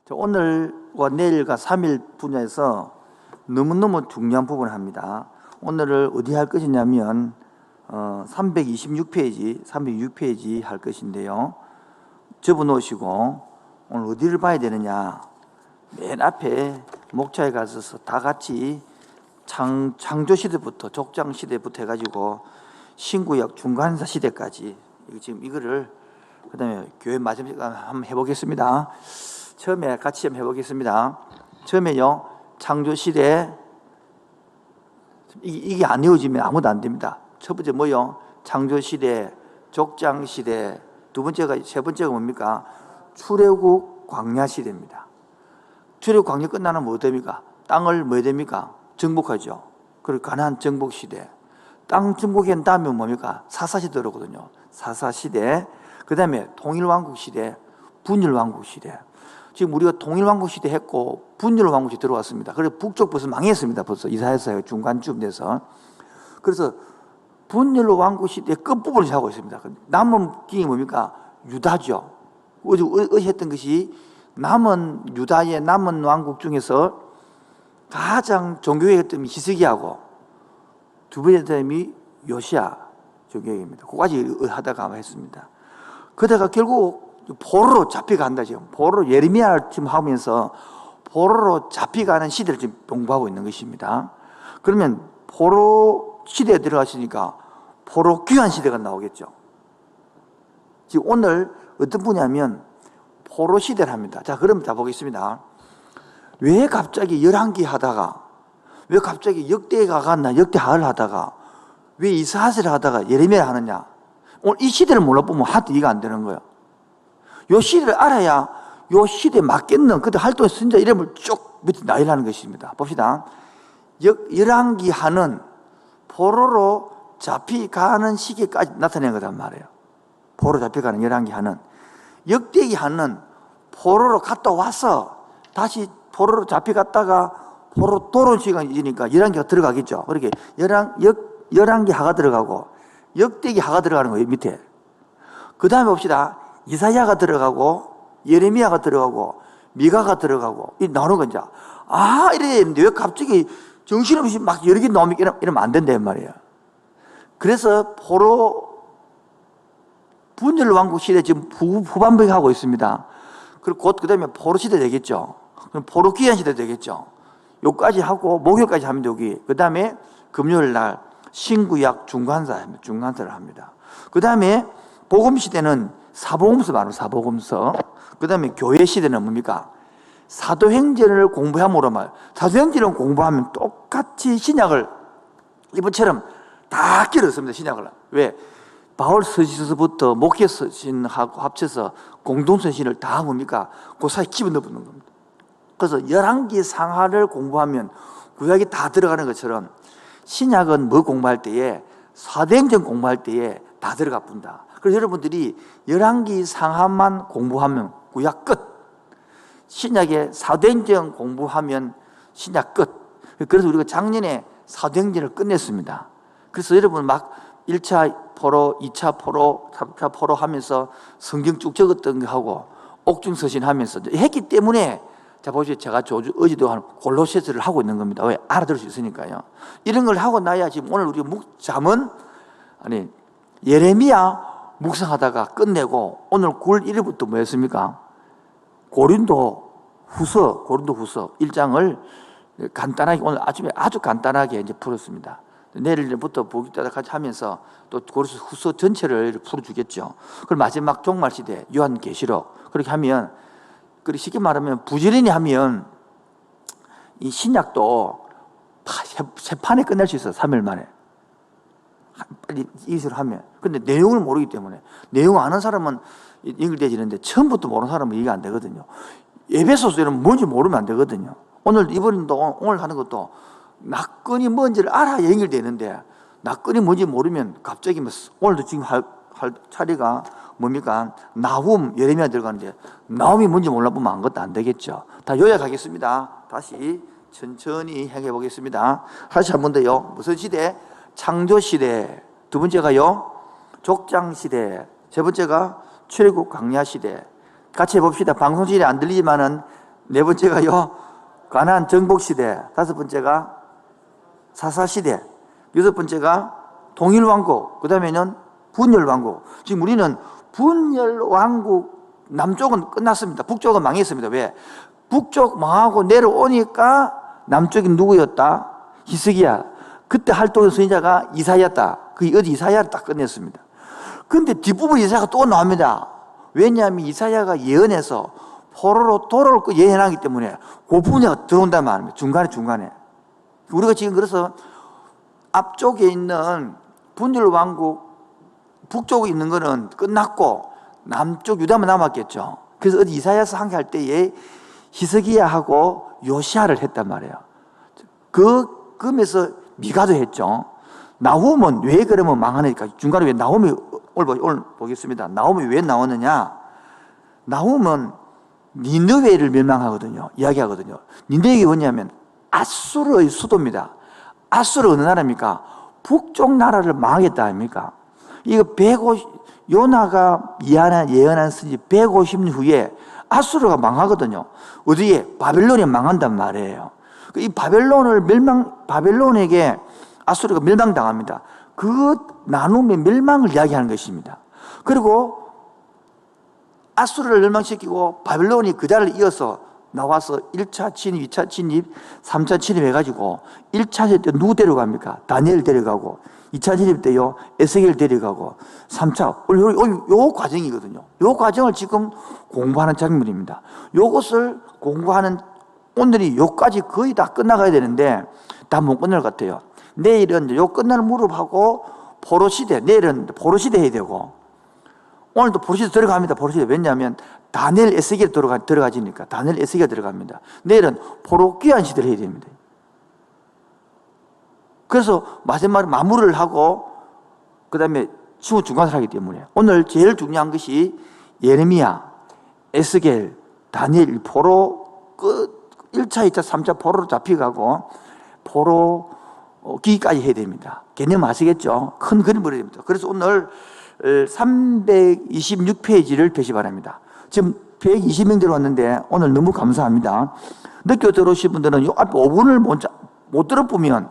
오늘과 내일과 3일 분야에서 너무너무 중요한 부분을 합니다. 오늘을 어디 할 것이냐면 326페이지 할 것인데요. 접어놓으시고 오늘 어디를 봐야 되느냐. 맨 앞에 목차에 가서 다 같이 창조시대부터 족장시대부터 해가지고 신구약 중간사 시대까지 지금 이거를 그 다음에 교회 마지막 한번 해보겠습니다. 처음에 같이 한번 해보겠습니다. 처음에요, 창조시대, 이게 안 이어지면 아무도 안 됩니다. 첫 번째 뭐요? 창조시대, 족장시대. 세 번째가 뭡니까? 출애굽 광야시대입니다. 출애굽 광야 끝나면 뭐 됩니까? 땅을 뭐 됩니까? 정복하죠. 그리고 가나안 정복시대. 땅 정복한 다음에 뭡니까? 사사시대로 거든요. 사사시대. 그 다음에 통일왕국시대, 분열왕국시대. 지금 우리가 통일왕국시대 했고 분열왕국시대 들어왔습니다. 그래서 북쪽 벌써 망했습니다. 벌써 이사야서 중간쯤 돼서. 그래서 분열왕국시대 끝부분을 하고 있습니다. 남은 게 뭡니까? 유다죠. 어제 했던 것이 남은 유다의 남은 왕국 중에서 가장 종교개혁했던 히스기야하고 두 번째 사람이 요시야 종교개혁입니다. 그거까지 하다가 했습니다. 그러다가 결국 포로로 잡혀간다. 지금 포로로 예레미야를 지금 하면서 포로로 잡혀가는 시대를 지금 공부하고 있는 것입니다. 그러면 포로 시대에 들어가시니까 포로 귀환 시대가 나오겠죠. 지금 오늘 어떤 분이냐면 포로 시대를 합니다. 자, 그럼 다 보겠습니다. 왜 갑자기 열왕기 하다가, 왜 갑자기 역대가 갔나 역대하를 하다가, 왜 이사야를 하다가 예레미야를 하느냐. 오늘 이 시대를 몰라보면 하나도 이해가 안 되는 거예요. 이 시대를 알아야 이 시대에 맞겠는 그때 활동 선자 이름을 쭉 밑에 나열하는 것입니다. 봅시다. 열왕기 하는 포로로 잡혀가는 시기까지 나타낸 거단 말이에요. 포로로 잡혀가는 열왕기 하는. 역대기 하는 포로로 갔다 와서 다시 포로로 잡혀갔다가 포로 돌아온 시간이 있으니까 열왕기가 들어가겠죠. 그렇게 열왕기 하가 들어가고 역대기 하가 들어가는 거예요, 밑에. 그 다음에 봅시다. 이사야가 들어가고 예레미야가 들어가고 미가가 들어가고 이 나오는 건 이제 이래야 되는데 왜 갑자기 정신없이 막 여러 개 나오면 이러면 안 된단 말이에요. 그래서 포로 분열왕국 시대 지금 후반부에 하고 있습니다. 그리고 곧 그 다음에 포로 시대 되겠죠. 그럼 포로 귀환 시대 되겠죠. 요까지 하고 목요일까지 하면 여기. 그 다음에 금요일 날 신구약 중간사를 합니다. 그 다음에 복음 시대는 사복음서 말로 사복음서. 그 다음에 교회 시대는 뭡니까? 사도행전을 공부함으로 사도행전을 공부하면 똑같이 신약을 이번처럼 다 끼었습니다. 신약을. 왜? 바울 서신서부터 목회 서신하고 합쳐서 공동서신을 다 뭡니까? 그 사이에 집어넣는 겁니다. 그래서 열왕기 상하를 공부하면 구약이 다 들어가는 것처럼 신약은 뭐 공부할 때에 사도행전 공부할 때에 다 들어가 본다. 그래서 여러분들이 열왕기 상하만 공부하면 구약 끝. 신약의 사도행전 공부하면 신약 끝. 그래서 우리가 작년에 사도행전을 끝냈습니다. 그래서 여러분 막 1차 포로, 2차 포로, 3차 포로 하면서 성경 쭉 적었던 거 하고 옥중서신 하면서 했기 때문에 자, 보시죠. 제가 어제도 한 골로새서를 하고 있는 겁니다. 왜? 알아들을 수 있으니까요. 이런 걸 하고 나야 지금 오늘 우리 잠은 예레미야 묵상하다가 끝내고 오늘 9월 1일부터 뭐였습니까? 고린도 후서 1장을 간단하게 오늘 아침에 아주 간단하게 이제 풀었습니다. 내일부터 보기 따라같이 하면서 또 고린도 후서 전체를 풀어주겠죠. 그리고 마지막 종말 시대 요한계시록 그렇게 하면 그리고 쉽게 말하면 부지런히 하면 이 신약도 세 판에 끝낼 수 있어요. 3일 만에. 빨리 이것을 하면. 근데 내용을 모르기 때문에 내용 아는 사람은 연결되지는데 처음부터 모르는 사람은 이해가 안 되거든요. 에베소서는 뭔지 모르면 안 되거든요. 오늘 하는 것도 낙건이 뭔지를 알아야 연결되는데 낙건이 뭔지 모르면 갑자기 오늘도 지금 할 차례가 뭡니까? 나훔, 예레미야 들어가는데 나훔이 뭔지 몰라보면 아무것도 안 되겠죠. 다 요약하겠습니다. 다시 천천히 행해 보겠습니다. 다시 한 번 더요. 무슨 시대? 창조시대. 두 번째가요, 족장시대. 세 번째가 출애굽 광야시대. 같이 해봅시다. 방송실에 안 들리지만은 네 번째가요, 가나안 정복시대. 다섯 번째가 사사시대. 여섯 번째가 통일왕국. 그 다음에는 분열왕국. 지금 우리는 분열왕국, 남쪽은 끝났습니다. 북쪽은 망했습니다. 왜? 북쪽 망하고 내려오니까 남쪽이 누구였다? 히스기야. 그때 활동의 선지자가 이사야였다. 그 어디 이사야를 딱 끝냈습니다. 근데 뒷부분 이사야가 또 나옵니다. 왜냐하면 이사야가 예언해서 포로로 돌아올 거 예언하기 때문에 그 부분이 들어온단 말입니다. 중간에. 우리가 지금 그래서 앞쪽에 있는 분열왕국, 북쪽에 있는 거는 끝났고 남쪽 유다만 남았겠죠. 그래서 어디 이사야서 한 개 할 때에 히스기야하고 요시야를 했단 말이에요. 그러면서 미가도 했죠. 나훔은 왜 그러면 망하니까 중간에 왜 나훔이 오늘 보겠습니다. 나훔이 왜 나오느냐? 나훔은 니느웨를 멸망하거든요. 이야기하거든요. 니느웨가 뭐냐면 아수르의 수도입니다. 아수르 어느 나라입니까? 북쪽 나라를 망하겠다 아닙니까? 이거 요나가 예언한 선지 150년 후에 아수르가 망하거든요. 어디에? 바벨론이 망한단 말이에요. 이 바벨론에게 아수르가 멸망당합니다. 그 나눔의 멸망을 이야기하는 것입니다. 그리고 아수르를 멸망시키고 바벨론이 그 자리를 이어서 나와서 1차 침입, 2차 침입, 3차 침입 해가지고 1차 침입 때 누구 데려갑니까? 다니엘 데려가고 2차 침입 때요 에스겔 데려가고 3차 요 과정이거든요. 요 과정을 지금 공부하는 장면입니다. 요것을 공부하는 오늘이 요까지 거의 다 끝나가야 되는데 다 못 끝날 것 같아요. 내일은 요 끝날 무렵하고 포로시대, 내일은 포로시대 해야 되고 오늘도 포로시대 들어갑니다. 포로시대. 왜냐하면 다니엘 에스겔 들어가지니까 다니엘 에스겔 들어갑니다. 내일은 포로귀환 시대를 해야 됩니다. 그래서 마지막에 마무리를 하고 그 다음에 중간을 하기 때문에 오늘 제일 중요한 것이 예레미야, 에스겔, 다니엘 포로 끝 1차, 2차, 3차 포로로 잡혀가고 포로 기까지 해야 됩니다. 개념 아시겠죠? 큰 그림을 해야 됩니다. 그래서 오늘 326페이지를 펴시 바랍니다. 지금 120명 들어왔는데 오늘 너무 감사합니다. 늦게 들어오신 분들은 이 앞에 5분을 못 들어보면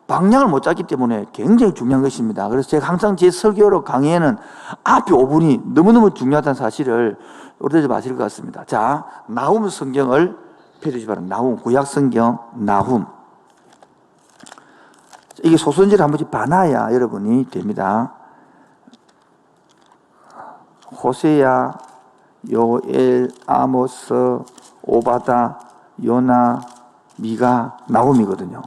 방향을 못 잡기 때문에 굉장히 중요한 것입니다. 그래서 제가 항상 제 설교로 강의에는 앞에 5분이 너무너무 중요하다는 사실을 오래되지 마실 것 같습니다. 자, 나훔 성경을 펴주시 바랍니다. 나훔, 구약 성경, 나훔. 이게 소선지를 한 번씩 봐놔야 여러분이 됩니다. 호세야, 요엘, 아모스, 오바다, 요나, 미가, 나훔이거든요.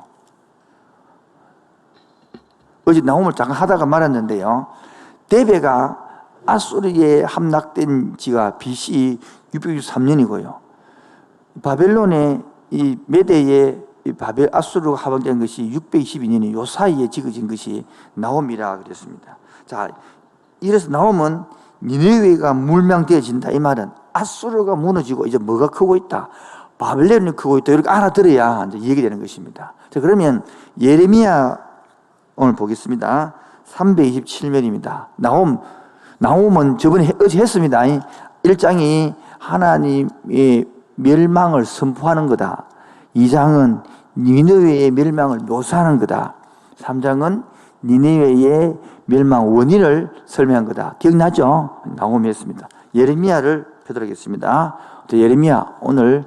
어제 나훔을 잠깐 하다가 말았는데요. 데베가 아수르에 함락된 지가 BC 663년이고요. 바벨론의 이 메대의 아수르가 함락된 것이 622년이 요 사이에 지어진 것이 나훔이라 그랬습니다. 자, 이래서 나훔은 니느웨가 멸망되어진다. 이 말은 아수르가 무너지고 이제 뭐가 크고 있다. 바벨론이 크고 있다. 이렇게 알아들어야 이제 얘기되는 것입니다. 자, 그러면 예레미야 오늘 보겠습니다. 327면입니다. 나훔은 저번에 어제 했습니다. 1장이 하나님의 멸망을 선포하는 거다. 2장은 니느웨의 멸망을 묘사하는 거다. 3장은 니느웨의 멸망 원인을 설명한 거다. 기억나죠? 나훔이 했습니다. 예레미야를 펴드리겠습니다. 예레미야, 오늘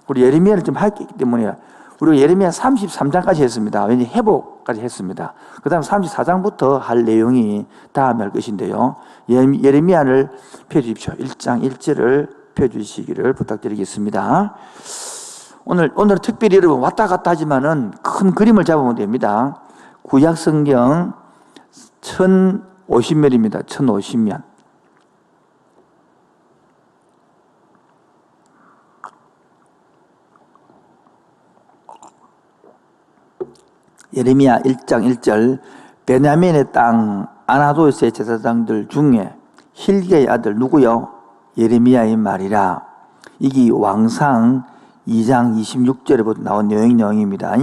우리 예레미야를 좀 할게 있기 때문에 우리가 예레미야 33장까지 했습니다. 왠지 회복까지 했습니다. 그 다음 34장부터 할 내용이 다음에 할 것인데요. 예레미야를 펴주십시오. 1장 1절을 펴주시기를 부탁드리겠습니다. 오늘 특별히 여러분 왔다 갔다 하지만은 큰 그림을 잡으면 됩니다. 구약 성경 1050면입니다. 1050면. 예레미야 1장 1절 베냐민의 땅 아나도스의 제사장들 중에 힐기야의 아들 누구요? 예레미야의 말이라. 이게 왕상 2장 26절에부터 나온 내용입니다.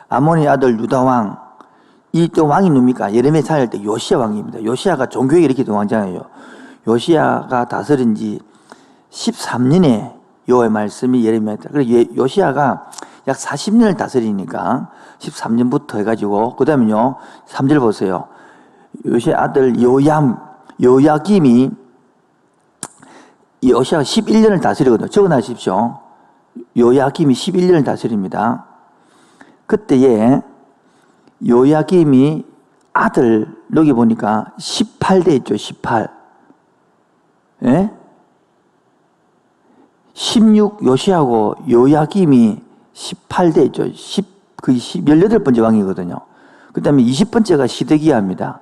아몬의 아들 유다왕, 이때 왕이 누굽니까? 예레미야 찾을 때 요시야 왕입니다. 요시야가 종교에 이렇게 된 왕잖아요. 요시야가 다스린 지 13년에 여호와의 말씀이 예레미야였다. 그리고 요시야가 약 40년을 다스리니까 13년부터 해가지고 그 다음에요 3절 보세요. 요시야 아들 요야김이 요시야가 11년을 다스리거든요. 적어놔십시오. 요야김이 11년을 다스립니다. 그때에 요야김이 아들 여기 보니까 18대 있죠. 18. 예? 16 요시하고 요야김이 18대 있죠. 18번째 왕이거든요. 그 다음에 20번째가 시드기야입니다.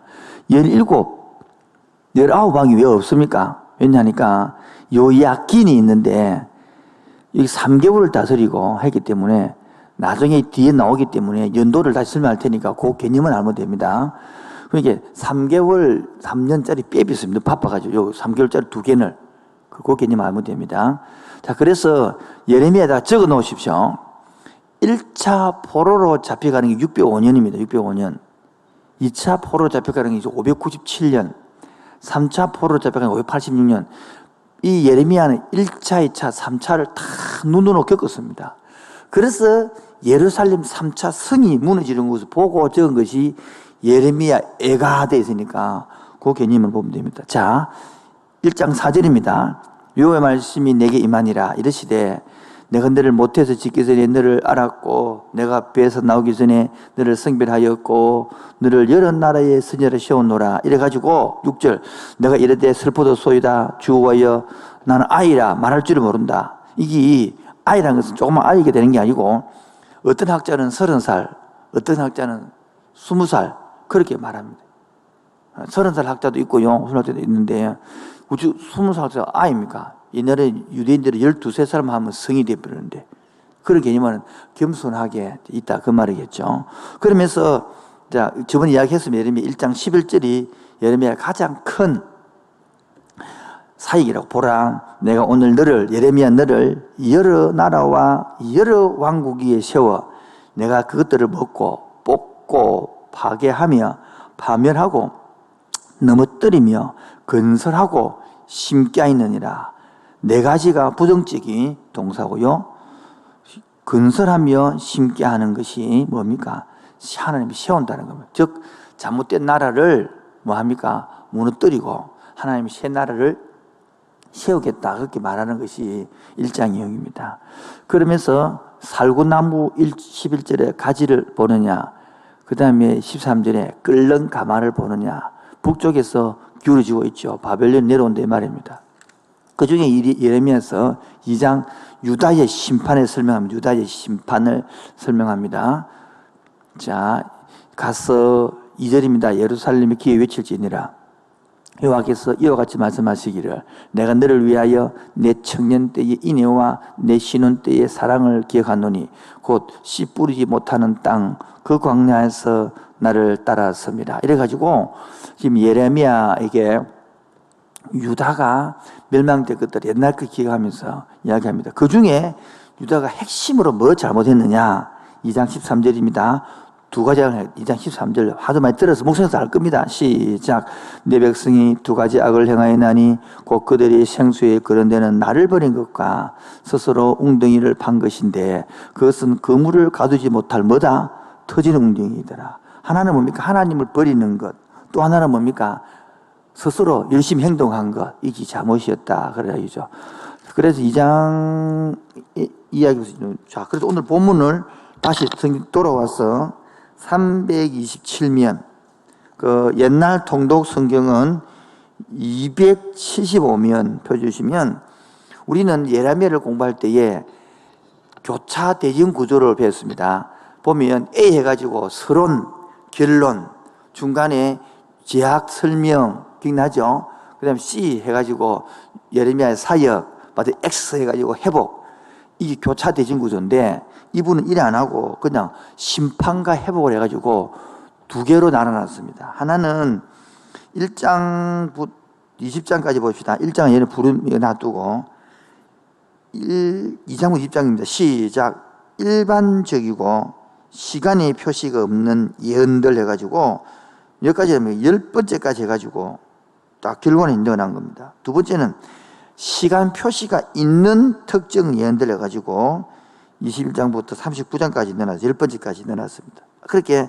19왕이 왜 없습니까? 왜냐하니까 요야긴이 있는데 여기 3개월을 다스리고 했기 때문에 나중에 뒤에 나오기 때문에 연도를 다시 설명할 테니까 그 개념은 알면 됩니다. 그러니까 3개월, 3년짜리 빽이 있습니다. 바빠가지고 요 3개월짜리 2개를 그 개념 알면 됩니다. 자, 그래서 예레미야에다 적어 놓으십시오. 1차 포로로 잡혀가는 게 605년입니다. 605년. 2차 포로로 잡혀가는 게 이제 597년. 3차 포로로 잡혀가는 게 586년. 이 예레미야는 1차, 2차, 3차를 다 눈으로 겪었습니다. 그래서 예루살렘 3차 성이 무너지는 것을 보고 적은 것이 예레미야 애가 되어 있으니까 그 개념을 보면 됩니다. 자, 1장 4절입니다. 여호와의 말씀이 내게 임하니라 이르시되 내가 너를 모태에서 짓기 전에 너를 알았고 내가 배에서 나오기 전에 너를 성별하였고 너를 여러 나라의 선지자로 세웠노라. 이래가지고 6절 내가 이르되 슬퍼도 소이다 주와여 나는 아이라 말할 줄을 모른다. 이게 아이라는 것은 조금만 아이게 되는 게 아니고 어떤 학자는 30살 어떤 학자는 20살 그렇게 말합니다. 30살 학자도 있고요 20살도 있는데 20살 학자가 아이입니까? 옛날에 유대인들이 12살 하면 성이 되어버리는데 그런 개념은 겸손하게 있다 그 말이겠죠. 그러면서 자 저번에 이야기했으면 예레미야 1장 11절이 예레미야의 가장 큰 사역이라고 보라. 내가 오늘 너를 예레미야 너를 여러 나라와 여러 왕국 위에 세워 내가 그것들을 먹고 뽑고 파괴하며 파멸하고 넘어뜨리며 건설하고 심게 하느니라. 네 가지가 부정적인 동사고요. 건설하며 심게 하는 것이 뭡니까? 하나님이 세운다는 겁니다. 즉 잘못된 나라를 뭐합니까? 무너뜨리고 하나님이 새 나라를 세우겠다 그렇게 말하는 것이 1장 내용입니다. 그러면서 살구나무 11절에 가지를 보느냐 그 다음에 13절에 끓는 가마를 보느냐 북쪽에서 기울어지고 있죠. 바벨론 내려온다 이 말입니다. 그 중에 예레미야서 2장 유다의 심판을 설명합니다. 유다의 심판을 설명합니다. 자, 가서 2절입니다. 예루살렘의 기회 외칠지니라. 여호와께서 이와 같이 말씀하시기를 내가 너를 위하여 내 청년 때의 인애와 내 신혼 때의 사랑을 기억하노니 곧 씨 뿌리지 못하는 땅 그 광야에서 나를 따라섭니다. 이래가지고 지금 예레미야에게 유다가 멸망될 것들 옛날 그 기억하면서 이야기합니다. 그 중에 유다가 핵심으로 뭐 잘못했느냐 2장 13절입니다. 두 가지 악을 2장 13절 하도 많이 들어서 목소리에서 알 겁니다. 시작. 내 백성이 두 가지 악을 행하였나니 곧 그들이 생수에 거론되는 나를 버린 것과 스스로 웅덩이를 판 것인데 그것은 그물을 가두지 못할 뭐다? 터지는 웅덩이더라. 하나는 뭡니까? 하나님을 버리는 것. 또 하나는 뭡니까? 스스로 열심히 행동한 것. 이게 잘못이었다. 그래야죠. 그래서 2장 이야기. 자, 그래서 오늘 본문을 다시 돌아와서 327면 그 옛날 통독 성경은 275면 펴주시면 우리는 예레미야를 공부할 때에 교차 대진 구조를 배웠습니다. 보면 A 해가지고 서론, 결론, 중간에 제약 설명 기억나죠? 그 다음에 C 해가지고 예레미야의 사역, X 해가지고 회복. 이게 교차 대진 구조인데 이분은 일 안 하고 그냥 심판과 회복을 해가지고 두 개로 나눠놨습니다. 하나는 1장 20장까지 봅시다. 1장은 얘는 부름 놔두고 2장부터 20장입니다. 시작. 일반적이고 시간의 표시가 없는 예언들 해가지고 여기까지 하면 10번째까지 해가지고 딱 결과는 인정을 한 겁니다. 두 번째는 시간 표시가 있는 특정 예언들 해가지고 21장부터 39장까지 넣어놨어요. 10번째까지 넣어놨습니다. 그렇게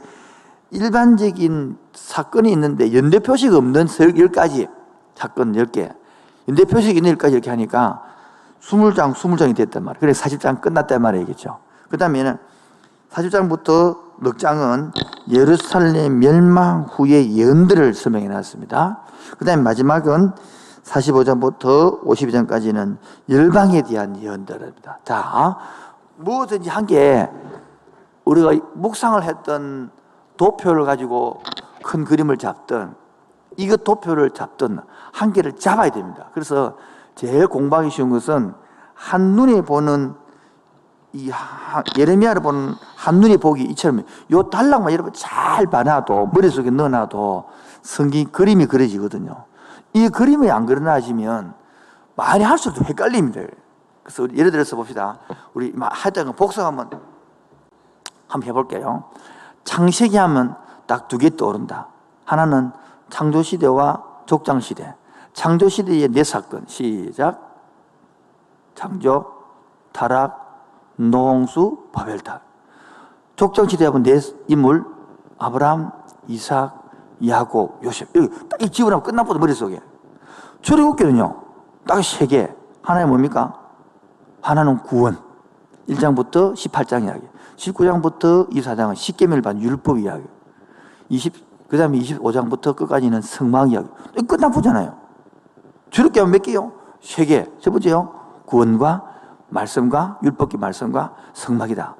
일반적인 사건이 있는데 연대 표시가 없는 10가지 사건 10개, 연대 표시가 있는 10가지 이렇게 하니까 20장이 됐단 말이에요. 그래서 40장 끝났단 말이겠죠. 그 다음에는 40장부터 넉 장은 예루살렘 멸망 후의 예언들을 설명해 놨습니다. 그 다음에 마지막은 45장부터 52장까지는 열방에 대한 예언들입니다. 자, 무엇든지 한 개 우리가 묵상을 했던 도표를 가지고 큰 그림을 잡든 이거 도표를 잡든 한 개를 잡아야 됩니다. 그래서 제일 공부하기 쉬운 것은 한눈에 보는 예레미야를 보는 한눈에 보기 이처럼 요 단락만 여러분 잘 봐놔도 머릿속에 넣어놔도 성경 그림이 그려지거든요. 이 그림이 안 그려놔지면 많이 할수록 헷갈립니다. 그래서 예를 들어서 봅시다. 우리 하여튼 복습 한번 해볼게요. 창세기 하면 딱 2개 떠오른다. 하나는 창조시대와 족장시대. 창조시대의 4사건 시작. 창조, 타락, 노홍수, 바벨탑. 족장시대 하면 4인물 아브라함, 이삭, 야곱, 요셉. 여기 딱 이 집어넣으면 끝나보다 머릿속에. 출애굽기는요 딱 3개. 하나는 뭡니까? 하나는 구원. 1장부터 18장 이야기. 19장부터 24장은 십계명을 받은 율법 이야기. 그 다음에 25장부터 끝까지는 성막 이야기. 끝나보잖아요. 출애굽기 하면 몇 개요? 3개. 세 번째요? 구원과 말씀과 율법기 말씀과 성막이다.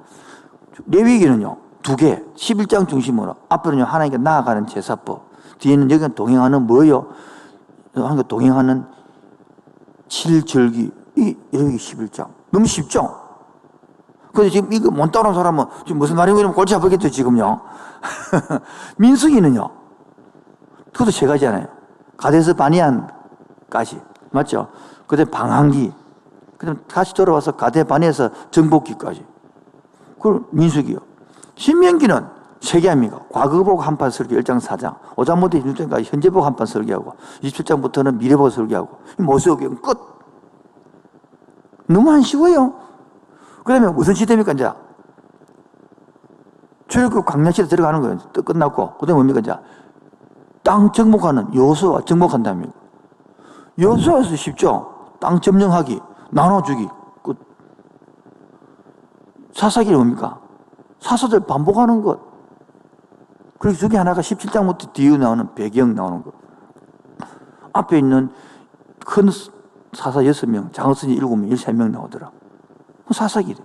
레위기는요 2개. 11장 중심으로 앞으로는요 하나님께 나아가는 제사법, 뒤에는 여기는 동행하는 뭐예요? 하나님과 동행하는 7절기. 이 레위기 11장 너무 쉽죠? 근데 지금 이거 못 따라온 사람은 지금 무슨 말인가 이러면 골치 아프겠죠 지금요. 민수기는요 그것도 3가지잖아요. 가데스 바니안까지 맞죠? 그 다음에 방한기, 그 다음에 다시 돌아와서 가데 바니에서 정복기까지. 그걸 민수기요. 신명기는 3개 아닙니까? 과거 보고 한판 설교 1장 4장, 5장부터 26장까지 현재 보고 한판 설교하고 27장부터는 미래 보고 설교하고 모세오경 끝. 너무 안 쉬워요. 그 다음에 무슨 시대입니까? 이제 출애굽 광야시대 들어가는 거예요. 또 끝났고 그 다음에 뭡니까? 이제 땅 정복하는 여호수아 정복한답니다. 여호수아에서 쉽죠? 땅 점령하기, 나눠주기 끝. 사사기는 뭡니까? 사사들 반복하는 것. 그리고 저게 하나가 17장부터 뒤에 나오는 배경 나오는 것. 앞에 있는 큰 사사 6명, 장어선이 7명, 13명 나오더라. 사사기래.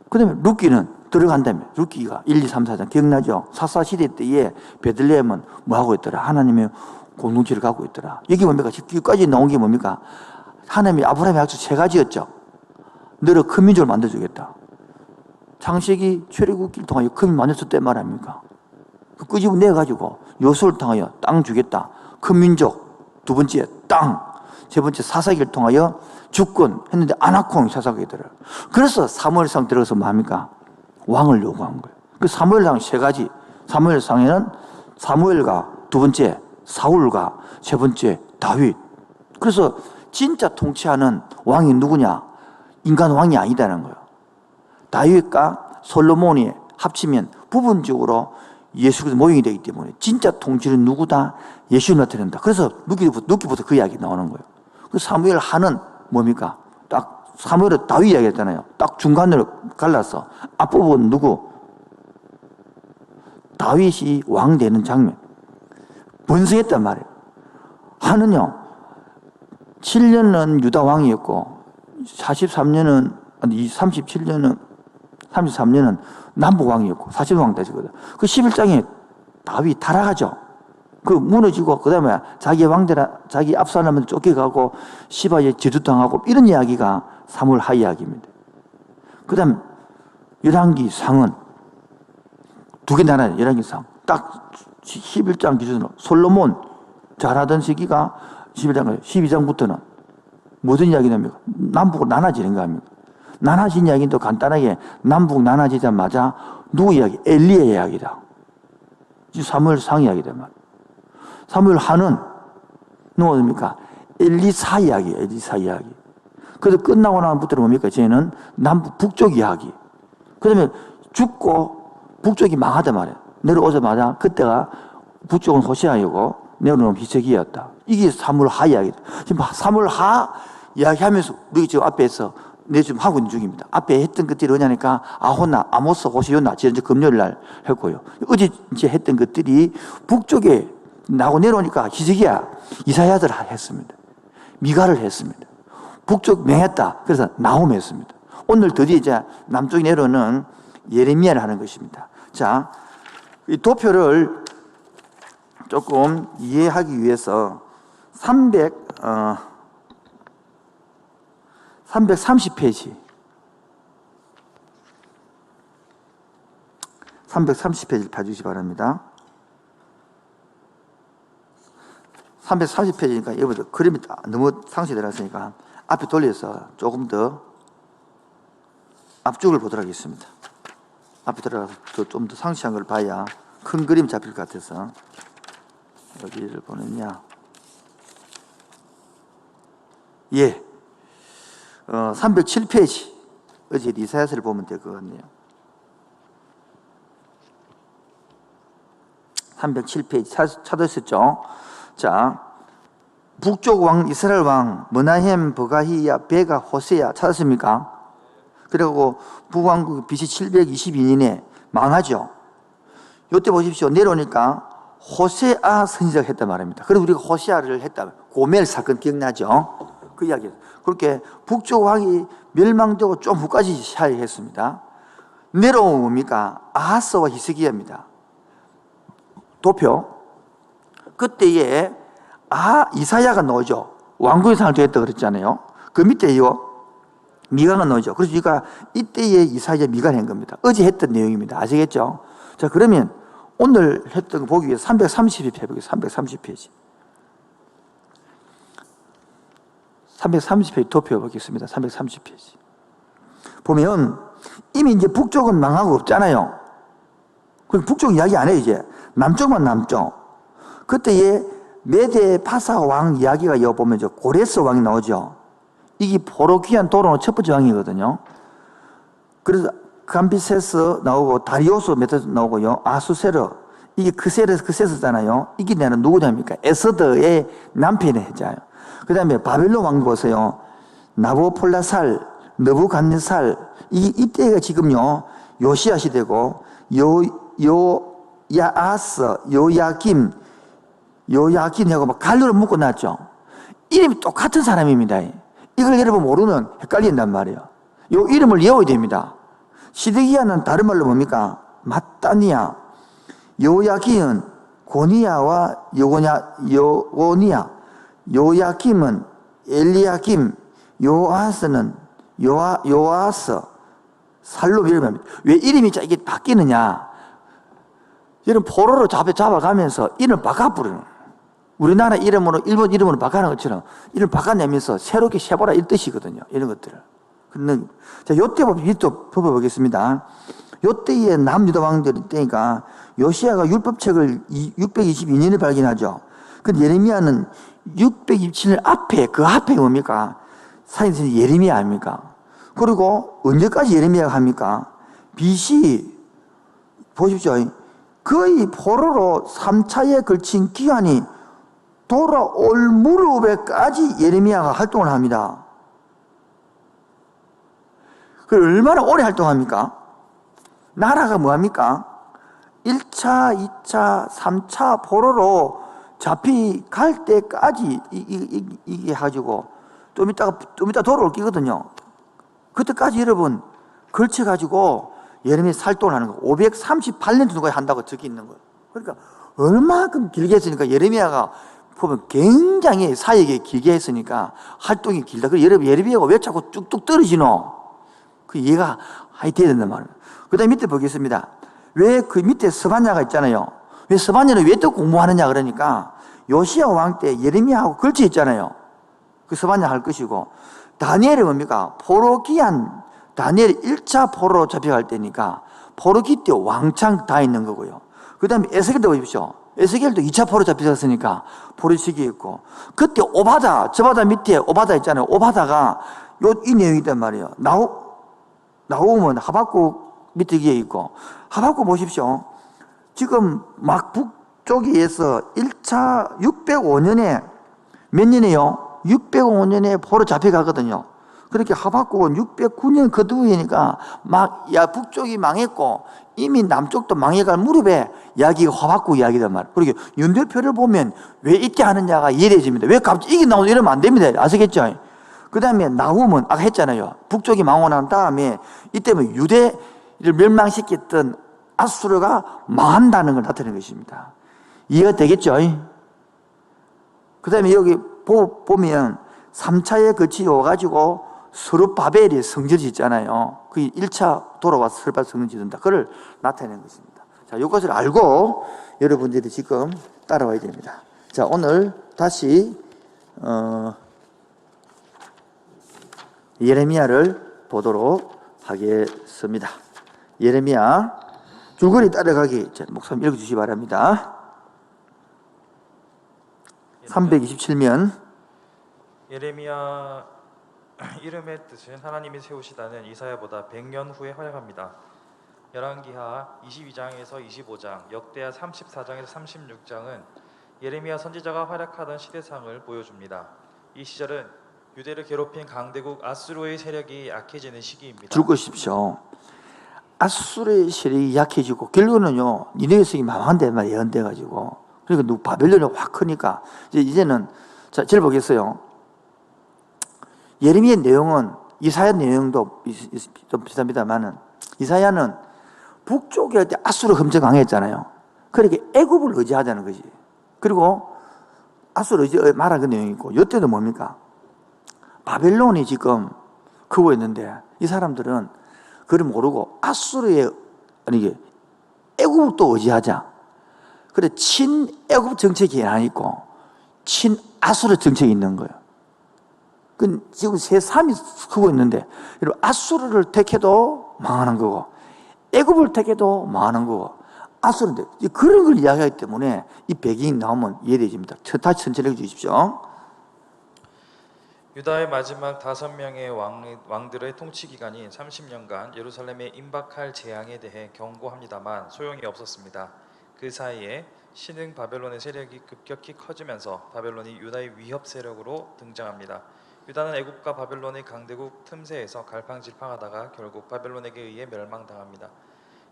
그 다음에 룻기는 들어간다며. 룻기가 1, 2, 3, 4장 기억나죠? 사사시대 때에 베들레헴은 뭐 하고 있더라? 하나님의 공동체를 갖고 있더라. 여기 뭡니까? 여기까지 나온 게 뭡니까? 하나님이 아브라함의 약속 3가지였죠. 너를 큰 민족을 만들어주겠다. 창세기 출애굽기를 통하여 큰 민족 만들었을 말합니까? 그 끄집어내가지고 요소를 통하여 땅 주겠다. 큰 민족. 2번째 땅. 3번째 사사기를 통하여 주권 했는데 아나콩이 사사기에 들어요. 그래서 사무엘상 들어가서 뭡니까? 왕을 요구한 거예요. 그 사무엘상 3가지. 사무엘상에는 사무엘과 2번째 사울과 3번째 다윗. 그래서 진짜 통치하는 왕이 누구냐? 인간 왕이 아니다는 거예요. 다윗과 솔로몬이 합치면 부분적으로 예수 그리스도 모형이 되기 때문에 진짜 통치는 누구다? 예수를 나타낸다. 그래서 룻기부터 그 이야기 나오는 거예요. 그 사무엘 하는 뭡니까? 딱 사무엘은 다윗 이야기 했잖아요. 딱 중간으로 갈라서 앞부분 누구? 다윗이 왕 되는 장면. 번성했단 말이에요. 하는요 7년은 유다 왕이었고 33년은 남북 왕이었고 40왕 되시거든. 그 11장에 다윗 타락하죠. 그 무너지고 그 다음에 자기 왕대라 자기 압살롬한테 쫓겨가고 시바에 제주당하고 이런 이야기가 사무엘 하 이야기입니다. 그 다음 열왕기 상은 2개 나라예요. 열왕기 상 딱 11장 기준으로 솔로몬 잘하던 시기가 12장부터는 무슨 이야기 납니까? 남북으로 나눠지는 거 아닙니까? 나눠진 이야기도 간단하게 남북 나눠지자마자 누구 이야기? 엘리의 이야기다. 사무엘 상 이야기다. 사무엘 하는 누가 뭡니까? 엘리사 이야기예요. 엘리사 이야기. 그래서 끝나고 나면부터는 뭡니까? 쟤는 북쪽 이야기. 그 다음에 죽고 북쪽이 망하단 말이에요. 내려오자마자 그때가 북쪽은 호세아이고 내려오면 히스기야였다. 이게 사물하 이야기다. 지금 사물하 이야기하면서 우리 지금 앞에서 내 지금 하고 있는 중입니다. 앞에 했던 것들이 뭐냐니까 아호나, 아모스, 호세요나 지난주 금요일 날 했고요. 어제 이제 했던 것들이 북쪽에 나고 내려오니까 히스기야, 이사야들 했습니다. 미가를 했습니다. 북쪽 맹했다. 그래서 나홈 했습니다. 오늘 드디어 이제 남쪽에 내려오는 예레미야를 하는 것입니다. 자, 이 도표를 조금 이해하기 위해서 330페이지. 330페이지를 봐주시기 바랍니다. 330페이지니까 여러분들 그림이 너무 상세히 들어갔으니까 앞에 돌려서 조금 더 앞쪽을 보도록 하겠습니다. 앞에 들어가서 좀 더 상세한 걸 봐야 큰 그림 잡힐 것 같아서 어디를 보느냐. 예. 307페이지. 어제 이사야서를 보면 될 것 같네요. 307페이지 찾으셨죠? 자, 북쪽 왕, 이스라엘 왕, 머나헴, 버가히야, 베가, 호세야 찾았습니까? 그리고 북왕국 BC 722년에 망하죠. 이때 보십시오. 내려오니까 호세아 선지자가 했단 말입니다. 그래서 우리가 호세아를 했다. 고멜 사건 기억나죠? 그 이야기. 그렇게 북쪽 왕이 멸망되고 좀 후까지 시작했습니다. 내려오면 뭡니까? 아하스와 히스기야입니다. 도표. 그때에 이사야가 나오죠. 왕궁의 상을 되었다 그랬잖아요. 그 밑에요. 미가가 나오죠. 그래서 우리가 이때에 이사야 미가를 한 겁니다. 어제 했던 내용입니다. 아시겠죠? 자, 그러면 오늘 했던 거 보기 위해서 330페이지 해보겠습니다. 330페이지. 330페이지 도표 보겠습니다. 330페이지. 보면 이미 이제 북쪽은 망하고 없잖아요. 그럼 북쪽 이야기 안 해요, 이제. 남쪽만 남쪽. 그때에 메데 파사 왕 이야기가 여기 보면 고레스 왕이 나오죠. 이게 포로기한 도로의 첫 번째 왕이거든요. 그래서 감비세스 나오고 다리오스 메테스 나오고요. 아수세르. 이게 크세스잖아요. 이게 내는 누구냐입니까? 에스더의 남편의 해자예요. 그 다음에 바벨론 왕 보세요. 나보폴라살, 느부갓네살. 이때가 지금요. 요시야 시대고, 요야아스, 요야긴하고 막 갈루를 묶어 놨죠. 이름이 똑같은 사람입니다. 이걸 여러분 모르면 헷갈린단 말이에요. 요 이름을 외워야 됩니다. 시드기야는 다른 말로 뭡니까? 마따니아. 요야긴은 고니야와 요고니야. 요야김은 엘리야김. 요아스는 요아스. 살로 이름입니다. 왜 이름이 이게 바뀌느냐? 여러분 포로로 잡아가면서 이름을 바꿔부르는 우리나라 이름으로 일본 이름으로 바꿔는 것처럼 이름을 바꿔내면서 새롭게 세보라 이 뜻이거든요. 이런 것들을. 자, 요때 또 보겠습니다. 요때의 남유다 왕들이 때니까 요시야가 율법책을 622년에 발견하죠. 근데 예레미야는 627년 앞에 그 앞에 뭡니까? 사인선이 예레미야 아닙니까? 그리고 언제까지 예레미야가 합니까? BC 보십시오. 거의 포로로 3차에 걸친 기간이 돌아올 무렵에까지 예레미야가 활동을 합니다. 그 얼마나 오래 활동합니까? 나라가 뭐합니까? 1차, 2차, 3차 포로로 잡혀갈 때까지 이게 가지고 좀 이따 돌아올 끼거든요. 그때까지 여러분 걸쳐가지고 예레미야 살동을 하는 거 538년 정도 한다고 적혀 있는 거예요. 그러니까 얼마큼 길게 했으니까 예레미야가 보면 굉장히 사역이 길게 했으니까 활동이 길다. 그래서 예레미야가 왜 자꾸 뚝뚝 떨어지노? 그 이해가 해야 된단 말이에요. 그 다음에 밑에 보겠습니다. 왜 그 밑에 스바냐가 있잖아요. 왜 스바냐는 왜 또 공부하느냐 그러니까 요시야 왕 때 예레미야하고 걸쳐 있잖아요. 그 스바냐 할 것이고 다니엘이 뭡니까? 포로기한 다니엘이 1차 포로로 잡혀갈 때니까 포로기 때 왕창 다 있는 거고요. 그 다음에 에스겔도 보십시오. 에스겔도 2차 포로 잡히셨으니까 포로시기 있고, 그때 오바다, 저 바다 밑에 오바다 있잖아요. 오바다가 이 내용이단 말이에요. 나오면 하박국 밑에 기에 있고, 하박국 보십시오. 지금 막 북쪽에서 1차 605년에 몇 년이에요? 605년에 포로 잡혀가거든요. 그렇게 하박국은 609년 그 뒤이니까 북쪽이 망했고 이미 남쪽도 망해갈 무렵에 이야기가 하박국 이야기단 말이에요. 그리고 연결표를 보면 왜 있게 하느냐가 이해되집니다. 왜 갑자기 이게 나오면 이러면 안 됩니다. 아시겠죠? 그 다음에 나훔은 아까 했잖아요. 북쪽이 망하고 난 다음에 이때면 유대를 멸망시켰던 아수르가 망한다는 걸 나타내는 것입니다. 이해가 되겠죠? 그 다음에 여기 보면 3차에 거치 와가지고 스룹바벨이 성전이 있잖아요. 그게 1차 돌아와서 스룹바벨 성전이 된다. 그걸 나타내는 것입니다. 자, 이것을 알고 여러분들이 지금 따라와야 됩니다. 자, 오늘 다시 예레미야를 보도록 하겠습니다. 예레미야 줄거리 따라가기 목사님 읽어주시기 바랍니다. 327면 예레미야 이름의 뜻은 하나님이 세우시다는 이사야보다 100년 후에 활약합니다. 열왕기하 22장에서 25장, 역대하 34장에서 36장은 예레미야 선지자가 활약하던 시대상을 보여줍니다. 이 시절은 유대를 괴롭힌 강대국 아수르의 세력이 약해지는 시기입니다. 줄 것이십시오. 아수르의 세력이 약해지고 결국은요 니네의 성이 망한데 말 예언돼가지고, 그러니까 바벨론이 확 크니까 이제는 자, 절 보겠어요. 예레미야 내용은 이사야 내용도 좀 비슷합니다만은, 이사야는 북쪽에 아수르 엄청 강했잖아요. 그러니까 애굽을 의지하자는 거지. 그리고 아수르 의지 말한 그 내용이 있고, 이때도 뭡니까? 바벨론이 지금 크고 있는데 이 사람들은 그걸 모르고 아수르의 애굽을 또 의지하자. 그래 친애굽 정책이 하나 있고 친아수르 정책이 있는 거예요. 지금 세3이 크고 있는데 아수르를 택해도 망하는 거고 애굽을 택해도 망하는 거고 아수르인데 그런 걸 이야기하기 때문에 이 배경이 나오면 이해되집니다. 다시 천천히 해주십시오. 유다의 마지막 5명의 왕들의 통치 기간인 30년간 예루살렘에 임박할 재앙에 대해 경고합니다만 소용이 없었습니다. 그 사이에 신흥 바벨론의 세력이 급격히 커지면서 바벨론이 유다의 위협 세력으로 등장합니다. 유다는 애굽과 바벨론의 강대국 틈새에서 갈팡질팡하다가 결국 바벨론에게 의해 멸망당합니다.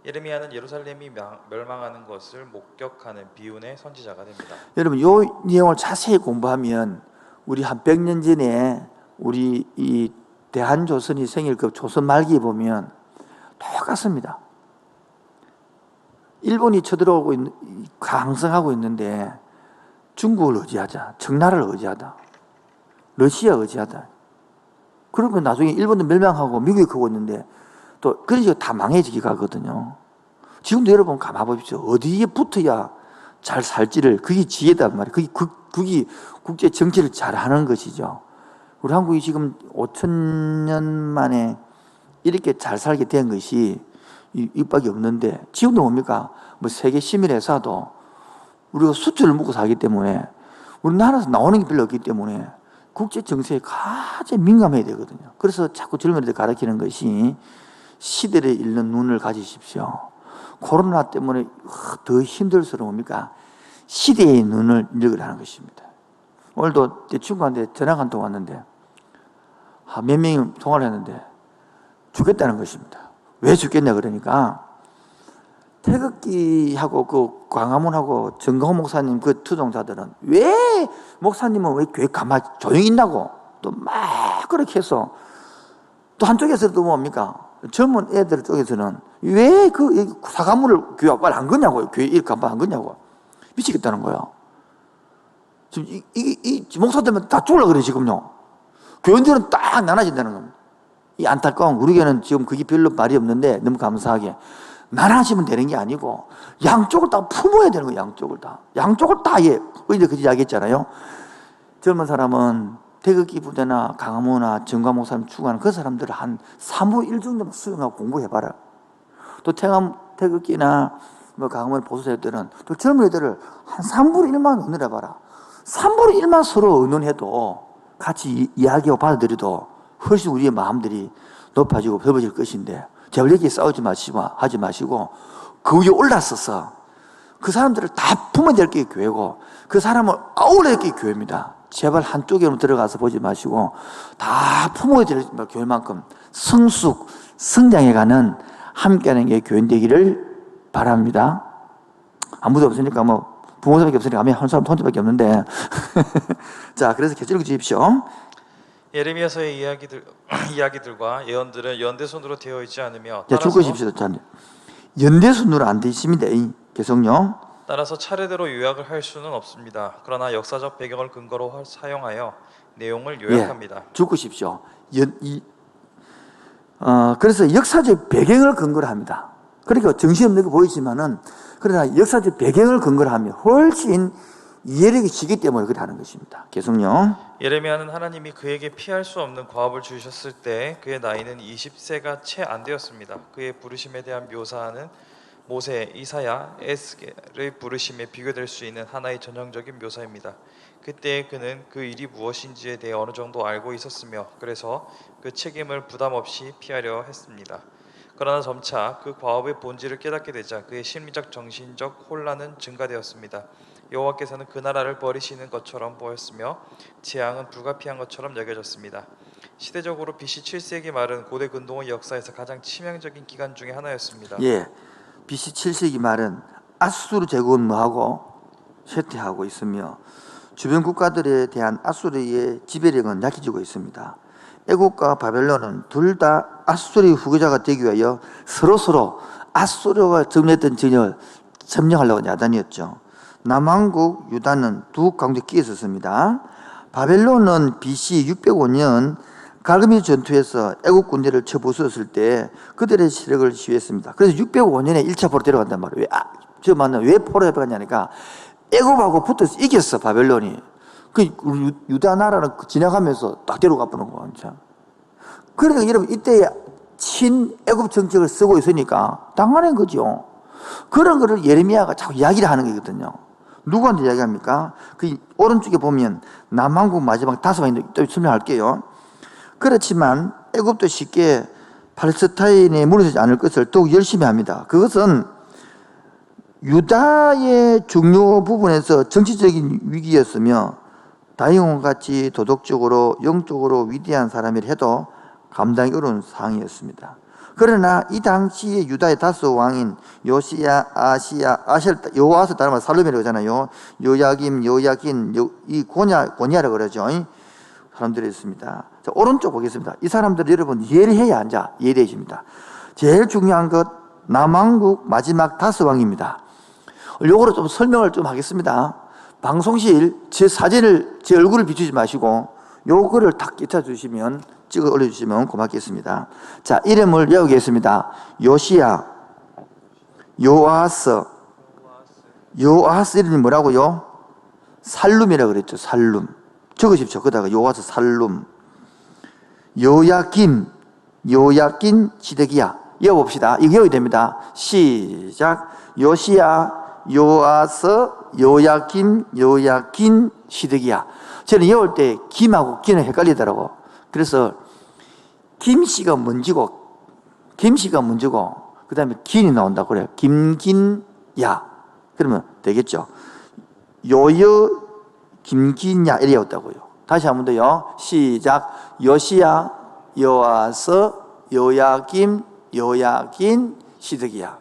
예레미야는 예루살렘이 멸망하는 것을 목격하는 비운의 선지자가 됩니다. 여러분 이 내용을 자세히 공부하면 우리 한 100년 전에 우리 이 대한조선이 생일 그 조선 말기에 보면 똑같습니다. 일본이 쳐들어오고 강성하고 있는데 중국을 의지하자, 청나라를 의지하다, 러시아 의지하다. 그러면 나중에 일본도 멸망하고 미국이 크고 있는데 또 그런 식으로 다 망해지게 가거든요. 지금도 여러분 가만 보십시오. 어디에 붙어야 잘 살지를, 그게 지혜단 말이에요. 그게 국제 정치를 잘하는 것이죠. 우리 한국이 지금 5,000년 만에 이렇게 잘 살게 된 것이 이밖에 없는데, 지금도 뭡니까? 뭐 세계 시민회사도 우리가 수출을 먹고 살기 때문에 우리나라에서 나오는 게 별로 없기 때문에 국제 정세에 가장 민감해야 되거든요. 그래서 자꾸 젊은이들 가르치는 것이 시대를 읽는 눈을 가지십시오. 코로나 때문에 더 힘들수록 뭡니까? 시대의 눈을 읽으라는 것입니다. 오늘도 내 친구한테 전화가 한 통 왔는데 몇 명이 통화를 했는데 죽겠다는 것입니다. 왜 죽겠냐 그러니까 태극기하고 그 광화문하고 정강호 목사님 그 투동자들은 왜 목사님은 왜 교회 가만히 조용히 있나고 또 막 그렇게 해서, 또 한쪽에서도 뭡니까? 젊은 애들 쪽에서는 왜 그 사과문을 교회 앞발 안 거냐고요. 교회 이렇게 안 거냐고. 미치겠다는 거예요. 지금 이 목사들은 다 죽으려고 그래 지금요. 교인들은 딱 나눠진다는 겁니다. 이 안타까운, 우리 교회는 지금 그게 별로 말이 없는데 너무 감사하게 나눠지면 되는 게 아니고 양쪽을 다 품어야 되는 거예요. 양쪽을 다 예. 어제 그 이야기했잖아요. 젊은 사람은 태극기 부대나 강화문이나 정광 목사님 추구하는 그 사람들을 한 3분 1 정도만 수용하고 공부해봐라. 또 태극기나 뭐 강원 보수 세력들은 또 젊은 애들을 한 3분의 1만 의논해봐라. 3분의 1만 서로 의논해도 같이 이야기하고 받아들여도 훨씬 우리의 마음들이 높아지고 넓어질 것인데 제발 여기 싸우지 마시고 하지 마시고 그 위에 올라서서 그 사람들을 다 품어야 될 게 교회고 그 사람을 아울러야 될 게 교회입니다. 제발 한쪽에만 들어가서 보지 마시고 다 품어야 될 교회만큼 성숙, 성장해가는 함께하는 게 교회 되기를 바랍니다. 아무도 없으니까 뭐 부모님밖에 없으니까 아멘 한 사람 혼자밖에 없는데 자, 그래서 계속 읽어주십시오. 예레미야서의 이야기들과 예언들은 연대손으로 되어 있지 않으며 자, 줄 것입시다. 자, 연대순으로 안 되어 있습니다. 계속요. 따라서 차례대로 요약을 할 수는 없습니다. 그러나 역사적 배경을 근거로 사용하여 내용을 요약합니다. 줄 것입시오. 그래서 역사적 배경을 근거로 합니다. 그러니까 정신없는 게 보이지만은 그러나 역사적 배경을 근거로 하면 훨씬 이해력이 지기 때문에 그렇게 하는 것입니다. 계속요. 예레미야는 하나님이 그에게 피할 수 없는 과업을 주셨을 때 그의 나이는 20세가 채 안 되었습니다. 그의 부르심에 대한 묘사는 모세, 이사야, 에스겔의 부르심에 비교될 수 있는 하나의 전형적인 묘사입니다. 그때 그는 그 일이 무엇인지에 대해 어느 정도 알고 있었으며 그래서 그 책임을 부담 없이 피하려 했습니다. 그러나 점차 그 과업의 본질을 깨닫게 되자 그의 심리적 정신적 혼란은 증가되었습니다. 여호와께서는 그 나라를 버리시는 것처럼 보였으며 재앙은 불가피한 것처럼 여겨졌습니다. 시대적으로 BC 7세기 말은 고대 근동의 역사에서 가장 치명적인 기간 중에 하나였습니다. 예, BC 7세기 말은 아수르 제국은 뭐하고 쇠퇴하고 있으며 주변 국가들에 대한 아수르의 지배력은 약해지고 있습니다. 애국과 바벨론은 둘 다 아수르의 후계자가 되기 위하여 서로 아수르가 점령했던 진영을 점령하려고 야단이었죠. 남왕국 유다는 두 강대 끼에 있었습니다. 바벨론은 BC 605년 갈그미 전투에서 애국 군대를 쳐부수었을 때 그들의 세력을 시위했습니다. 그래서 605년에 1차 포로 데려간단 말이에요. 왜 포로에 들어갔냐니까 애국하고 붙어서 이겼어, 바벨론이. 그 유다 나라는 지나가면서 딱 데려가 보는 거야, 진짜. 그러니까 여러분 이때 친애국 정책을 쓰고 있으니까 당연한 거죠. 그런 거를 예레미야가 자꾸 이야기를 하는 거거든요. 누구한테 이야기합니까? 그 오른쪽에 보면 남왕국 마지막 5방인데 또 설명할게요. 그렇지만 애굽도 쉽게 팔레스타인에 무너지지 않을 것을 더욱 열심히 합니다. 그것은 유다의 중요 부분에서 정치적인 위기였으며 다윗왕같이 도덕적으로 영적으로 위대한 사람이라 해도 감당이 어려운 상황이었습니다. 그러나 이 당시에 유다의 5왕인 요시야, 아시야, 요아스 따르면 살룸이라고 하잖아요. 요야김, 요야긴, 이 고냐라고 그러죠. 사람들이 있습니다. 자, 오른쪽 보겠습니다. 이 사람들 여러분 예리해야 앉아 예리해집니다. 제일 중요한 것 남왕국 마지막 5왕입니다. 요거를 좀 설명을 좀 하겠습니다. 방송실 제 사진을 제 얼굴을 비추지 마시고 요거를 탁 기타 주시면 찍어 올려주시면 고맙겠습니다. 자, 이름을 외우겠습니다. 요시야, 요아스 이름이 뭐라고요? 살룸이라고 그랬죠. 살룸. 적으십시오. 거기다가 요아스 살룸. 요야긴 시드기야. 이어봅시다. 이거 외워야 됩니다. 시작. 요시야, 요아스, 요야긴 시드기야. 저는 외울 때 김하고 기는 헷갈리더라고. 그래서 김씨가 먼저고 그 다음에 긴이 나온다고 그래요. 김긴야. 그러면 되겠죠. 요여 김긴야 이래 왔다고요. 다시 한 번 더요. 시작. 요시야, 요아스, 요야긴 시드기야.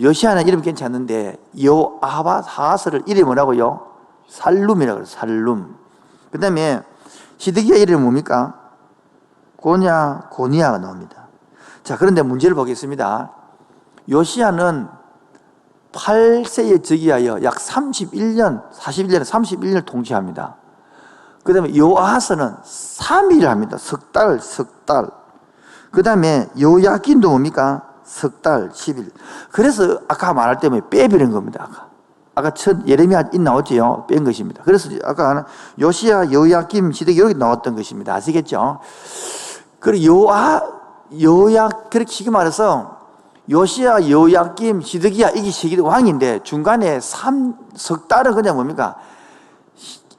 요시야는 이름 괜찮은데 요아하스를 이름이 뭐라고요? 살룸이라고 그래요. 살룸. 그 다음에 시드기야 이름이 뭡니까? 고니아가 나옵니다. 자, 그런데 문제를 보겠습니다. 요시야는 8세에 즉위하여 약 41년 통치합니다. 그 다음에 요아하스는 3일을 합니다. 석 달. 그 다음에 요야긴도 뭡니까? 석 달, 10일. 그래서 아까 말할 때 빼버린 겁니다. 아까 첫 예레미야 나왔지요? 뺀 것입니다. 그래서 아까 요시야, 요야김 시대기 이렇게 나왔던 것입니다. 아시겠죠? 그리고 그렇게 쉽게 말해서 요시야, 여호야김, 시드기야 이게 시기도 왕인데 중간에 석 달은 그냥 뭡니까?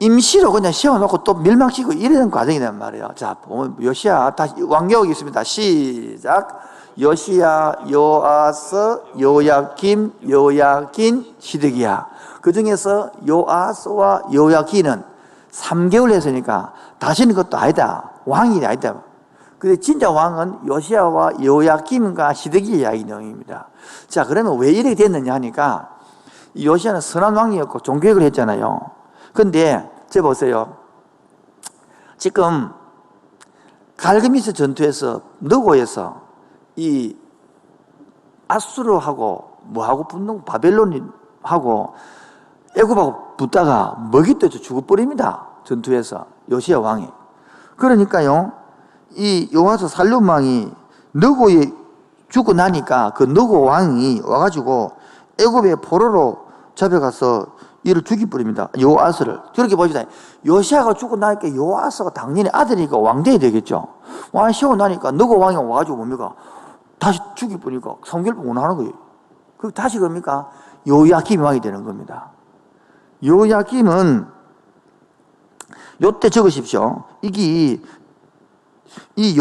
임시로 그냥 세워놓고 또 멸망시키고 이러는 과정이란 말이에요. 자, 보면 요시야, 다시 왕겨옥이 있습니다. 시작. 요시야, 요아스, 요야김, 요야긴, 시드기야. 그 중에서 요아스와 요야긴은 3개월 했으니까 다시는 그것도 아니다. 왕이 아니다. 근데 진짜 왕은 요시야와 요야김과 시드기야 이야기 내용입니다. 자, 그러면 왜 이렇게 됐느냐 하니까 요시야는 선한 왕이었고 종교개혁을 했잖아요. 근데 저 보세요. 지금 갈그미스 전투에서 너고에서 이 아수르하고 뭐하고 붙는 바벨론하고 애굽하고 붙다가 먹이 떠서 죽어버립니다. 전투에서 요시야 왕이. 그러니까요, 이 요아스 살룸 왕이 너고에 죽고 나니까 그 너고 왕이 와가지고 애굽의 포로로 잡혀가서 이를 죽여버립니다. 요아스를. 저렇게 보시다. 요시야가 죽고 나니까 요아스가 당연히 아들이니까 왕대이 되겠죠. 왕이 세우고 나니까 너고 왕이 와가지고 뭡니까? 다시 죽여버리니까 성결 원하는 거예요. 그 다시 그럽니까? 요야김이 왕이 되는 겁니다. 요야김은 요때 적으십시오. 이게 이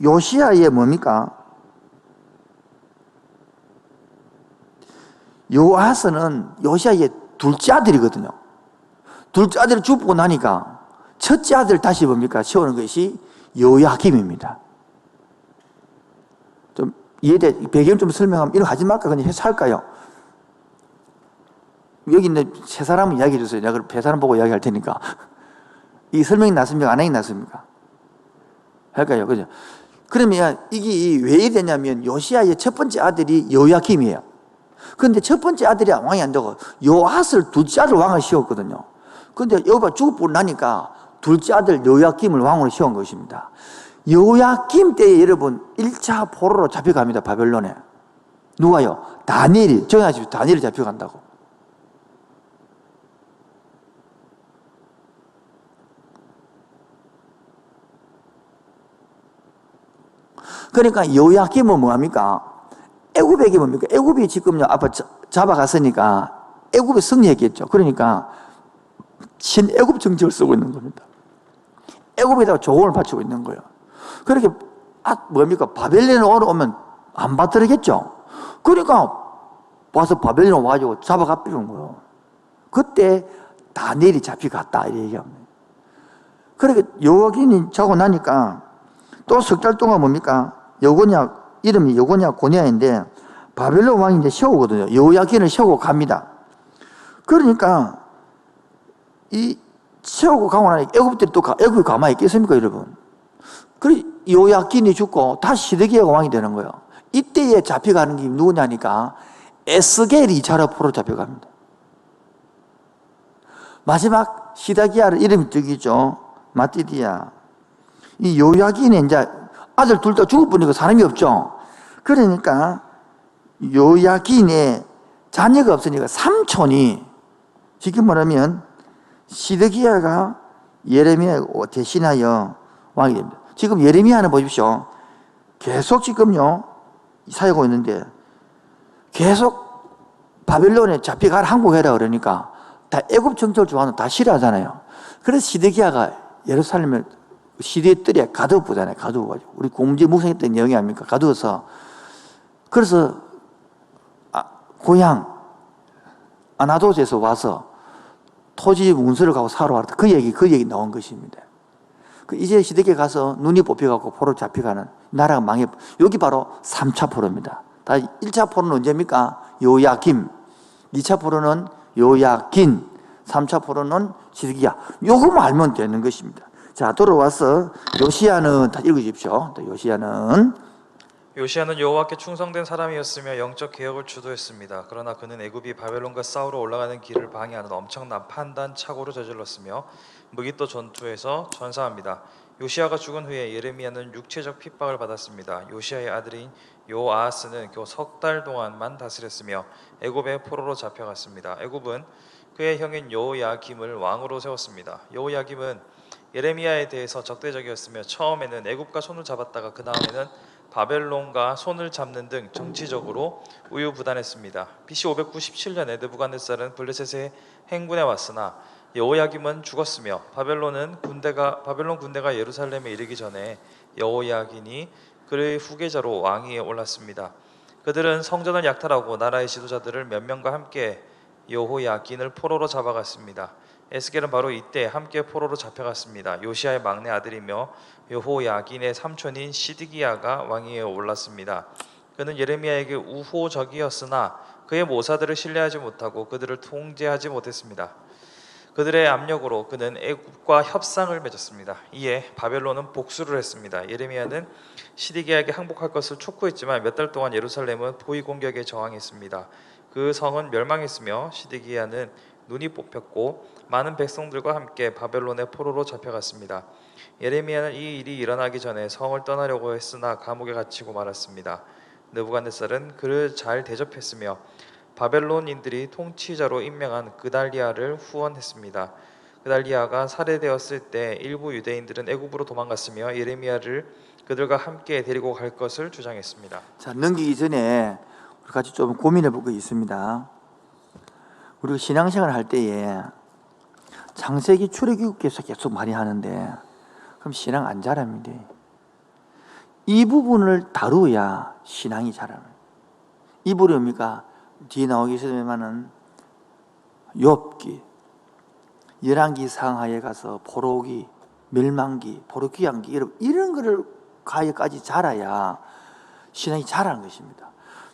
요시야의 뭡니까? 요아스는 요시야의 둘째 아들이거든요. 둘째 아들이 죽고 나니까 첫째 아들 다시 뭡니까? 세우는 것이 요야김입니다. 좀 이해돼? 배경 좀 설명하면 이거 하지 말까? 그냥 해서 할까요? 여기 있는 세 사람은 이야기해 주세요. 내가 세 사람 보고 이야기할 테니까. 이 설명이 낫습니까? 안 하기 낫습니까? 할까요? 그죠? 그러면 이게 왜 이래 되냐면 요시야의 첫 번째 아들이 요야김이에요. 그런데 첫 번째 아들이 왕이 안 되고 요아스를 둘째 아들 왕을 세웠거든요. 그런데 여기가 죽어버리고 나니까 둘째 아들 요야김을 왕으로 세운 것입니다. 요야김 때에 여러분 1차 포로로 잡혀갑니다. 바벨론에. 누가요? 다니엘이. 정하십시오. 다니엘이 잡혀간다고. 그러니까 요야김은 뭐합니까? 애굽에게 뭡니까? 애굽이 지금요, 아빠 잡아갔으니까 애굽이 승리했겠죠. 그러니까 신애굽 정책을 쓰고 있는 겁니다. 애굽에다가 조공을 바치고 있는 거예요. 그렇게 뭡니까? 바벨론에 오면 안 받들겠죠. 그러니까 와서 바벨론 와가지고 잡아가버리는 거예요. 그때 다니엘이 잡혀갔다 이렇게 얘기합니다. 그러니까 요야김이 자고 나니까 또 석 달 동안 뭡니까? 여고냐, 이름이 여고냐 고냐인데 바벨론 왕이 이제 세우거든요. 요야긴을 세우고 갑니다. 그러니까 이 세우고 가고 나니까 애굽들이 또 애굽이 가만히 있겠습니까, 여러분? 그래 요야긴이 죽고 다시 시드기야가 왕이 되는 거예요. 이때에 잡혀가는 게 누구냐니까 에스겔이 2차로 포로 잡혀갑니다. 마지막 시드기야를 이름이 뜨기죠. 마띠디야. 이 요야긴은 이제 아들 둘 다 죽어버리니까 사람이 없죠. 그러니까 요야긴의 자녀가 없으니까 삼촌이 지금 말하면 시드기야가 예레미야 대신하여 왕이 됩니다. 지금 예레미야는 보십시오. 계속 지금요 사역하고 있는데 계속 바벨론에 잡혀가라 항복해라 그러니까 다 애굽 정책을 좋아하는 다 싫어하잖아요. 그래서 시드기야가 예루살렘을 시대의 뜰에 가두어보잖아요. 가두어가지고. 우리 공지 묵상했던 내용이 아닙니까? 가두어서. 그래서, 고향, 아나도스에서 와서 토지 문서를 가고 사러 왔다. 그 얘기 나온 것입니다. 이제 시드기야 가서 눈이 뽑혀갖고 포로 잡혀가는 나라가 망해. 여기 바로 3차 포로입니다. 1차 포로는 언제입니까? 요야김. 2차 포로는 요야긴. 3차 포로는 시드기야. 요거만 알면 되는 것입니다. 자, 돌아와서 요시야는 다 읽으십시오. 요시야는 여호와께 충성된 사람이었으며 영적 개혁을 주도했습니다. 그러나 그는 애굽이 바벨론과 싸우러 올라가는 길을 방해하는 엄청난 판단 착오를 저질렀으며 무기또 전투에서 전사합니다. 요시야가 죽은 후에 예레미야는 육체적 핍박을 받았습니다. 요시야의 아들인 요아스는 겨우 석 달 동안만 다스렸으며 애굽의 포로로 잡혀갔습니다. 애굽은 그의 형인 여호야김을 왕으로 세웠습니다. 여호야김은 예레미야에 대해서 적대적이었으며 처음에는 애굽과 손을 잡았다가 그 다음에는 바벨론과 손을 잡는 등 정치적으로 우유부단했습니다. BC 597년에 느부갓네살은 블레셋의 행군에 왔으나 여호야김은 죽었으며 바벨론 군대가 예루살렘에 이르기 전에 여호야긴이 그의 후계자로 왕위에 올랐습니다. 그들은 성전을 약탈하고 나라의 지도자들을 몇 명과 함께 여호야긴을 포로로 잡아갔습니다. 에스겔은 바로 이때 함께 포로로 잡혀갔습니다. 요시야의 막내 아들이며 여호야긴의 삼촌인 시드기야가 왕위에 올랐습니다. 그는 예레미야에게 우호적이었으나 그의 모사들을 신뢰하지 못하고 그들을 통제하지 못했습니다. 그들의 압력으로 그는 애굽과 협상을 맺었습니다. 이에 바벨론은 복수를 했습니다. 예레미야는 시드기야에게 항복할 것을 촉구했지만 몇 달 동안 예루살렘은 포위 공격에 저항했습니다. 그 성은 멸망했으며 시드기야는 눈이 뽑혔고 많은 백성들과 함께 바벨론의 포로로 잡혀갔습니다. 예레미야는 이 일이 일어나기 전에 성을 떠나려고 했으나 감옥에 갇히고 말았습니다. 느부갓네살은 그를 잘 대접했으며 바벨론인들이 통치자로 임명한 그달리아를 후원했습니다. 그달리아가 살해되었을 때 일부 유대인들은 애굽으로 도망갔으며 예레미야를 그들과 함께 데리고 갈 것을 주장했습니다. 자, 넘기기 전에 우리 같이 좀 고민해 볼 거 있습니다. 우리가 신앙생활 할 때에 창세기 출애굽기에서 계속 많이 하는데 그럼 신앙 안 자랍니다. 이 부분을 다루어야 신앙이 자랍니다. 이 부분이 뭡니까? 뒤에 나오겠지만은 욥기, 열왕기 상하에 가서 포로기, 멸망기, 포로귀환기 이런 거를 가야까지 자라야 신앙이 자라는 것입니다.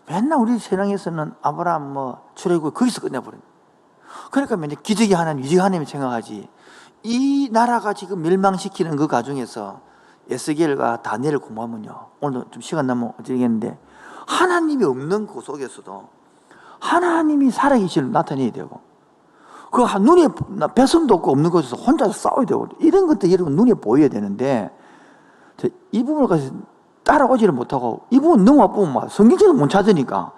맨날 우리 신앙에서는 아브라함 출애굽 거기서 끝내버립니다. 그러니까 맨날 기적이 하나님, 위적이 하나님 생각하지. 이 나라가 지금 멸망시키는 그 과정에서 에스겔과 다니엘을 공부하면요, 오늘도 좀 시간 남으면 어쩌겠는데 하나님이 없는 그 속에서도 하나님이 살아계시를 나타내야 되고, 그 눈에 배선도 없고 없는 곳에서 혼자서 싸워야 되고, 이런 것들 여러분 눈에 보여야 되는데 이 부분을 가서 따라오지를 못하고, 이 부분 너무 아프면 성경책을 못 찾으니까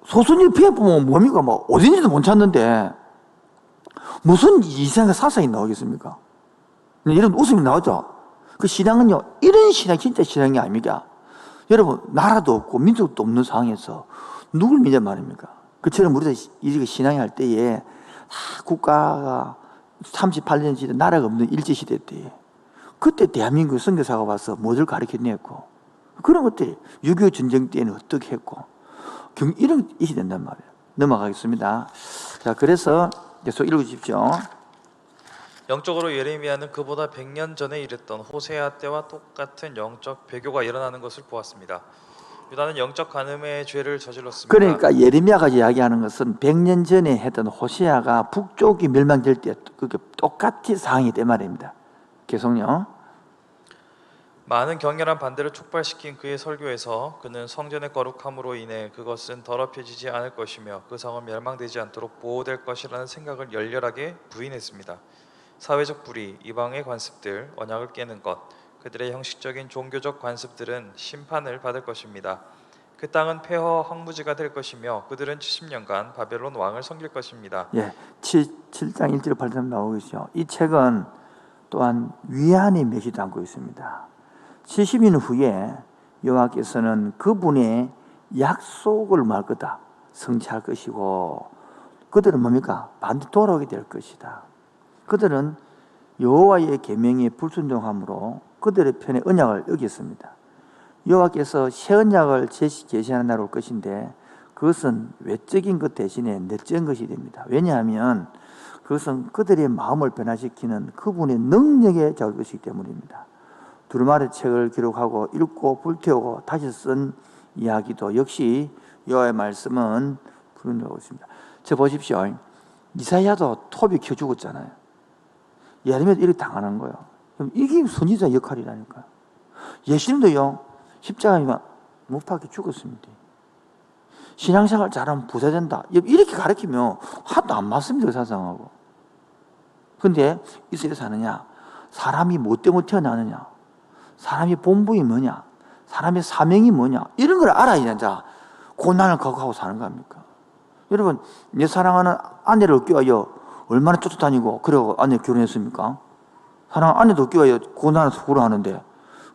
소수님 피해 보면 뭡니까? 어딘지도 못 찾는데 무슨 이상한 사상이 나오겠습니까? 이런 웃음이 나오죠. 그 신앙은요, 이런 신앙이 진짜 신앙이 아닙니까? 여러분, 나라도 없고 민족도 없는 상황에서 누굴 믿어 말입니까? 그처럼 우리가 신앙이 할 때에 국가가 38년 시대 나라가 없는 일제시대 때, 그때 대한민국 선교사가 와서 뭐를 가르쳐냈고, 그런 것들이 6.25 전쟁 때는 어떻게 했고, 이런 일이 된단 말이에요. 넘어가겠습니다. 자, 그래서 계속 읽어주십시오. 영적으로 예레미야는 그보다 100년 전에 일했던 호세아 때와 똑같은 영적 배교가 일어나는 것을 보았습니다. 유다는 영적 간음의 죄를 저질렀습니다. 그러니까 예레미야가 이야기하는 것은 100년 전에 했던 호세아가 북쪽이 멸망될 때 그게 똑같이 상황이 된 말입니다. 계속요. 많은 격렬한 반대를 촉발시킨 그의 설교에서 그는 성전의 거룩함으로 인해 그것은 더럽혀지지 않을 것이며 그 성은 멸망되지 않도록 보호될 것이라는 생각을 열렬하게 부인했습니다. 사회적 불의, 이방의 관습들, 언약을 깨는 것, 그들의 형식적인 종교적 관습들은 심판을 받을 것입니다. 그 땅은 폐허 황무지가 될 것이며 그들은 70년간 바벨론 왕을 섬길 것입니다. 예, 7장 1절 8절 나오고 있죠. 이 책은 또한 위안의 메시지도 담고 있습니다. 70년 후에 여호와께서는 그분의 약속을 말 거다 성취할 것이고, 그들은 뭡니까? 반드시 돌아오게 될 것이다. 그들은 여호와의 계명에 불순종함으로 그들의 편에 언약을 어겼습니다. 여호와께서 새 언약을 계시하는 날 올 것인데 그것은 외적인 것 대신에 내적인 것이 됩니다. 왜냐하면 그것은 그들의 마음을 변화시키는 그분의 능력에 잡을 것이기 때문입니다. 두루마리 책을 기록하고 읽고 불태우고 다시 쓴 이야기도 역시 여호와의 말씀은 불운하고 있습니다. 저 보십시오. 이사야도 톱이 켜 죽었잖아요. 예레미야도 이렇게 당하는 거예요. 이게 선지자 역할이라니까요. 예수님도요, 십자가에 못 박혀 죽었습니다. 신앙생활 잘하면 부자 된다, 이렇게 가르치면 하나도 안 맞습니다. 그 사상하고. 근데 이스라엘 사느냐? 사람이 뭐 때문에 태어나느냐? 사람의 본분이 뭐냐? 사람의 사명이 뭐냐? 이런 걸 알아야 자 고난을 극복하고 사는 겁니까? 여러분, 내 사랑하는 아내를 얻기 위하여 얼마나 쫓아다니고 그러고 아내 결혼했습니까? 사랑하는 아내도 얻기 위하여 고난을 수고를 하는데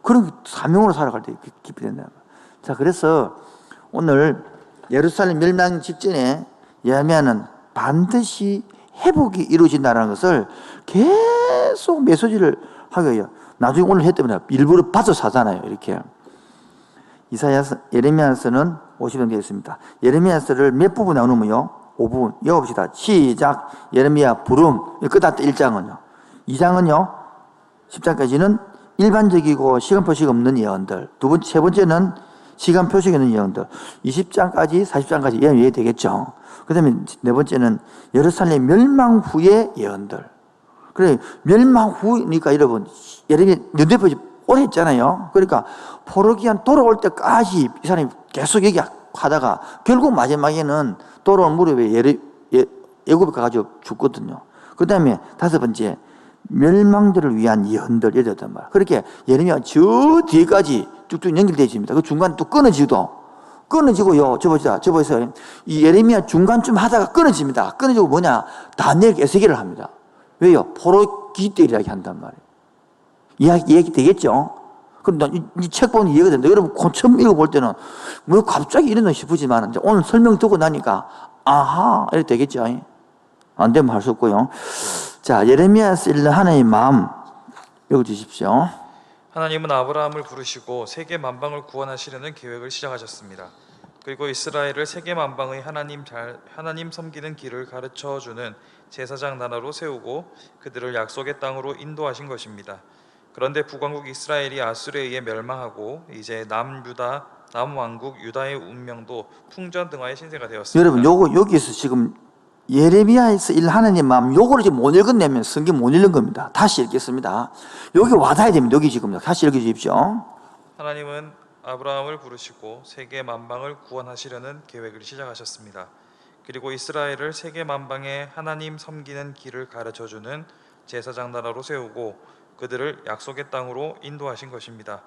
그런 사명으로 살아갈 때 깊이 된다. 자, 그래서 오늘 예루살렘 멸망 직전에 예레미야는 반드시 회복이 이루어진다는 것을 계속 메시지를 하게 해요. 나중에 오늘 했다면 일부러 봐서 사잖아요. 이렇게. 예레미야서는 50년 되어 있습니다. 예레미야서를 몇 부분 나누면요? 5부분. 읽어봅시다. 시작. 예레미야 부름. 끝났다 1장은요. 2장은요. 10장까지는 일반적이고 시간 표시가 없는 예언들. 세 번째는 시간 표시가 있는 예언들. 20장까지 40장까지 예언이 되겠죠. 그 다음에 네 번째는 예루살렘 멸망 후의 예언들. 그래, 멸망 후니까 여러분, 예레미야 연대표지 오래 했잖아요. 그러니까 포로기한 돌아올 때까지 이 사람이 계속 얘기하다가 결국 마지막에는 돌아온 무렵에 애굽에 가가지고 죽거든요. 그 다음에 다섯 번째, 멸망들을 위한 예언들 이랬단 말이에요. 그렇게 예레미야 저 뒤에까지 쭉쭉 연결되어 있습니다. 그 중간 또 끊어지고요. 저 보세요. 이 예레미야 중간쯤 하다가 끊어집니다. 끊어지고 뭐냐? 다니엘 에스겔을 합니다. 왜요? 포로기 때 이야기 한단 말이에요. 이야기 되겠죠? 그럼 이 책 보면 이해가 된다. 여러분, 처음 읽어볼 때는 뭐 갑자기 이러나 싶으지만 오늘 설명 듣고 나니까 아하, 이렇게 되겠죠? 안 되면 할 수 없고요. 자, 예레미야에서 읽는 하나님의 마음 읽어주십시오. 하나님은 아브라함을 부르시고 세계 만방을 구원하시려는 계획을 시작하셨습니다. 그리고 이스라엘을 세계 만방의 하나님 섬기는 길을 가르쳐주는 제사장 나라로 세우고 그들을 약속의 땅으로 인도하신 것입니다. 그런데 북왕국 이스라엘이 아수르에 의해 멸망하고 이제 남왕국 유다의 운명도 풍전등화의 신세가 되었습니다. 여러분, 여기서 지금 예레미야에서 하나님 마음, 요거를 지금 못 읽었냐면 성경 못 읽은 겁니다. 다시 읽겠습니다. 여기 와닿아야 됩니다. 여기 지금 다시 읽어주십시오. 하나님은 아브라함을 부르시고 세계 만방을 구원하시려는 계획을 시작하셨습니다. 그리고 이스라엘을 세계 만방의 하나님 섬기는 길을 가르쳐주는 제사장 나라로 세우고 그들을 약속의 땅으로 인도하신 것입니다.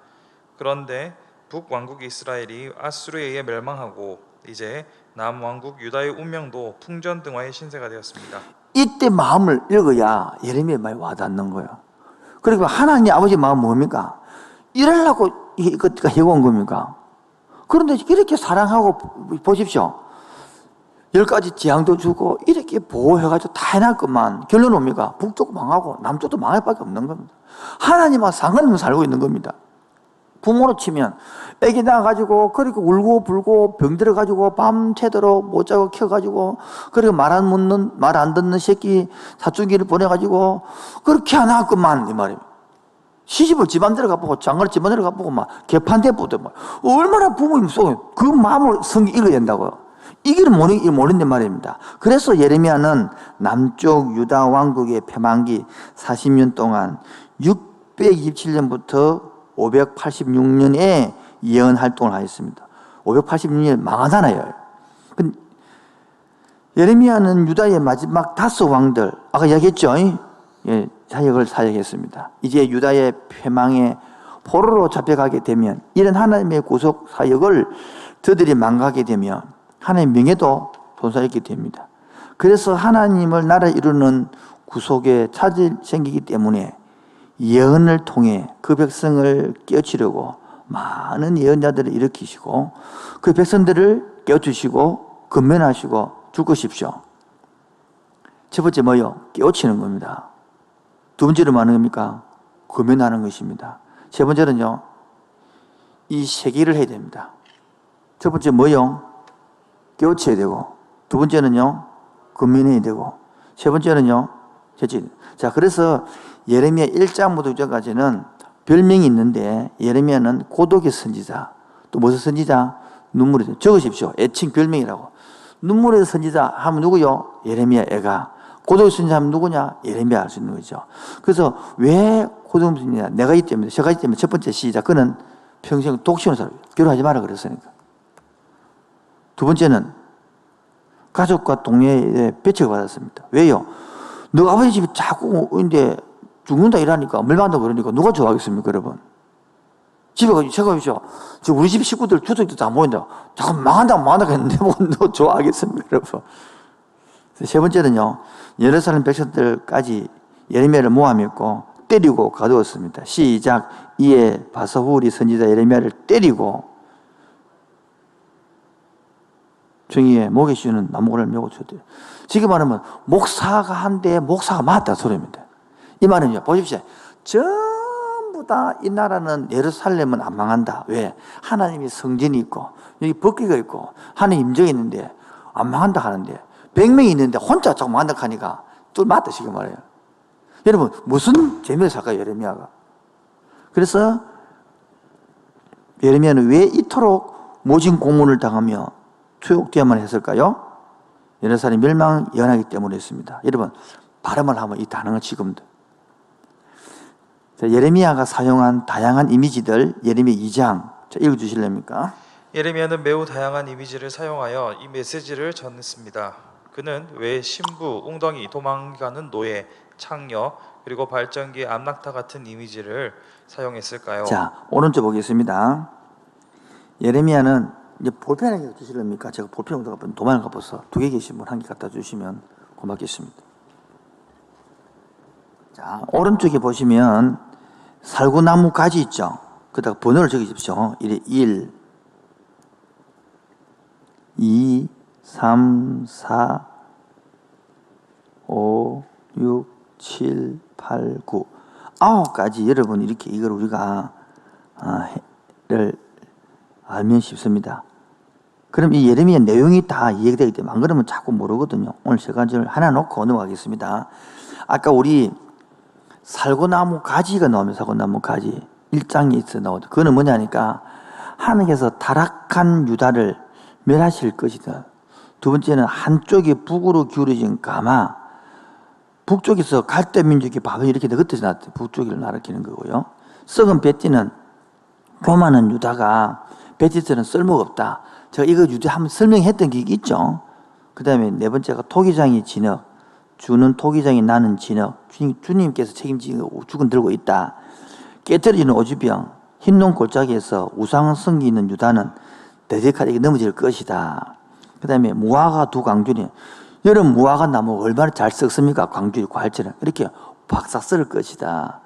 그런데 북왕국 이스라엘이 아수르에 의해 멸망하고 이제 남왕국 유다의 운명도 풍전등화의 신세가 되었습니다. 이때 마음을 읽어야 예레미야의 마음이 와닿는 거예요. 그리고 하나님 아버지 마음은 뭡니까? 이러려고 이것가 해온 겁니까? 그런데 이렇게 사랑하고 보십시오. 10가지 재앙도 주고 이렇게 보호해가지고 다 해놨건만 결론은 뭡니까? 북쪽도 망하고 남쪽도 망할 밖에 없는 겁니다. 하나님과 상관없는 살고 있는 겁니다. 부모로 치면 애기 낳아가지고 그리고 울고 불고 병 들어가지고 밤새도록 못 자고 켜가지고 그리고 말 안 듣는 새끼 사춘기를 보내가지고 그렇게 하나였건만 이 말이에요. 시집을 집안대로 가보고 장가를 집안대로 가보고 막 개판대 보도 막 얼마나 부모님 속에 그 마음을 성경 읽어야 된다고요. 이기를 모른단 말입니다. 그래서 예레미야는 남쪽 유다 왕국의 패망기 40년 동안 627년부터 586년에 예언 활동을 하였습니다. 586년에 망하잖아요. 예레미야는 유다의 마지막 5 왕들, 아까 이야기했죠? 예, 사역을 사역했습니다. 이제 유다의 패망에 포로로 잡혀가게 되면 이런 하나님의 구속 사역을 저들이 망가게 되면 하나님의 명예도 손상했게 됩니다. 그래서 하나님을 나라 이루는 구속의 차질이 생기기 때문에 예언을 통해 그 백성을 깨우치려고 많은 예언자들을 일으키시고 그 백성들을 깨우치시고 근면하시고 죽으십시오. 첫 번째 뭐요? 깨우치는 겁니다. 두 번째로 뭐 하는 겁니까? 근면하는 것입니다. 세 번째는요, 이 세기를 해야 됩니다. 첫 번째 뭐요? 깨우쳐야 되고, 두 번째는요, 근면해야 되고, 세 번째는요, 자, 그래서 예레미야 1장부터 6장까지는 별명이 있는데 예레미야는 고독의 선지자, 또 무슨 선지자? 눈물의 선지자. 적으십시오. 애칭 별명이라고. 눈물의 선지자 하면 누구요? 예레미야 애가. 고독의 선지자 하면 누구냐? 예레미야 알 수 있는 거죠. 그래서 왜 고독의 선지자? 내가 있기 때문에, 제가 있기 때문에 첫 번째 시작. 그는 평생 독신으로 살아요. 결혼하지 마라 그랬으니까. 두 번째는 가족과 동료의 배척을 받았습니다. 왜요? 너 아버지 집이 자꾸 이제 죽는다 이러니까 멸망한다 그러니까 누가 좋아하겠습니까, 여러분? 집에 가서 생각해보십시오. 지금 우리 집 식구들 주석도 다 모인다. 자꾸 망한다 했는데 뭐 너 좋아하겠습니까, 여러분? 세 번째는요, 예루살렘 백성들까지 예레미야를 모함했고 때리고 가두었습니다. 시작. 이에 바사후리 선지자 예레미야를 때리고 정의에 목에 씌우는 나무를 메고 쳤대요. 지금 말하면 목사가 한데 목사가 맞다 소리입니다. 이 말은요, 보십시오. 전부 다 이 나라는 예루살렘은 안 망한다. 왜? 하나님이 성전이 있고 여기 법궤가 있고 하나님 임정이 있는데 안 망한다 하는데 100명이 있는데 혼자 자꾸 망한다 하니까 또 맞다 지금 말이에요. 여러분 무슨 재미를 살까요 예레미야가? 그래서 예레미야는 왜 이토록 모진 고문을 당하며 투옥되어야만 했을까요? 예루살렘 멸망 예언하기 때문이었습니다. 여러분 발음을 하면 이 단어는 지금도 예레미야가 사용한 다양한 이미지들 예레미야 2장 읽어주실랍니까? 예레미야는 매우 다양한 이미지를 사용하여 이 메시지를 전했습니다. 그는 왜 신부, 웅덩이, 도망가는 노예, 창녀, 그리고 발전기, 암낙타 같은 이미지를 사용했을까요? 자, 오른쪽 보겠습니다. 예레미야는 이제 볼펜 한 개 주실랍니까? 제가 볼펜 도망을 가봐서 2개 계신 분 한 개 갖다 주시면 고맙겠습니다. 자, 오른쪽에 보시면 살구나무 가지 있죠? 그다가 번호를 적으십시오. 1, 2, 3, 4, 5, 6, 7, 8, 9 9가지 여러분 이렇게 이걸 우리가 를 알면 쉽습니다. 그럼 이 예레미야 내용이 다 이해되기 때문에 안 그러면 자꾸 모르거든요. 오늘 세 가지를 하나 놓고 넘어가겠습니다. 아까 우리 살구나무 가지가 나오면 살구나무 가지 1장에 있어 나오죠. 그거는 뭐냐니까 하나님께서 타락한 유다를 멸하실 것이다. 두 번째는 한쪽이 북으로 기울어진 가마, 북쪽에서 갈대 민족이 바벨 이렇게 흩어져 놨대. 북쪽을 나르키는 거고요. 썩은 베티는 교만한 유다가 베티스는 쓸모가 없다. 제가 이거 유대 한번 설명했던 기억이 있죠. 그 다음에 네 번째가 토기장이 진흙, 주는 토기장이 나는 진흙, 주님께서 책임지고 죽은 들고 있다. 깨뜨리는 오주병, 흰농 골짜기에서 우상 섬기는 유다는 대적하게 넘어질 것이다. 그 다음에 무화과 두 광준이, 여름 무화과 나무 얼마나 잘 썩습니까? 광준이 과일처럼 이렇게 박삭 썰을 것이다.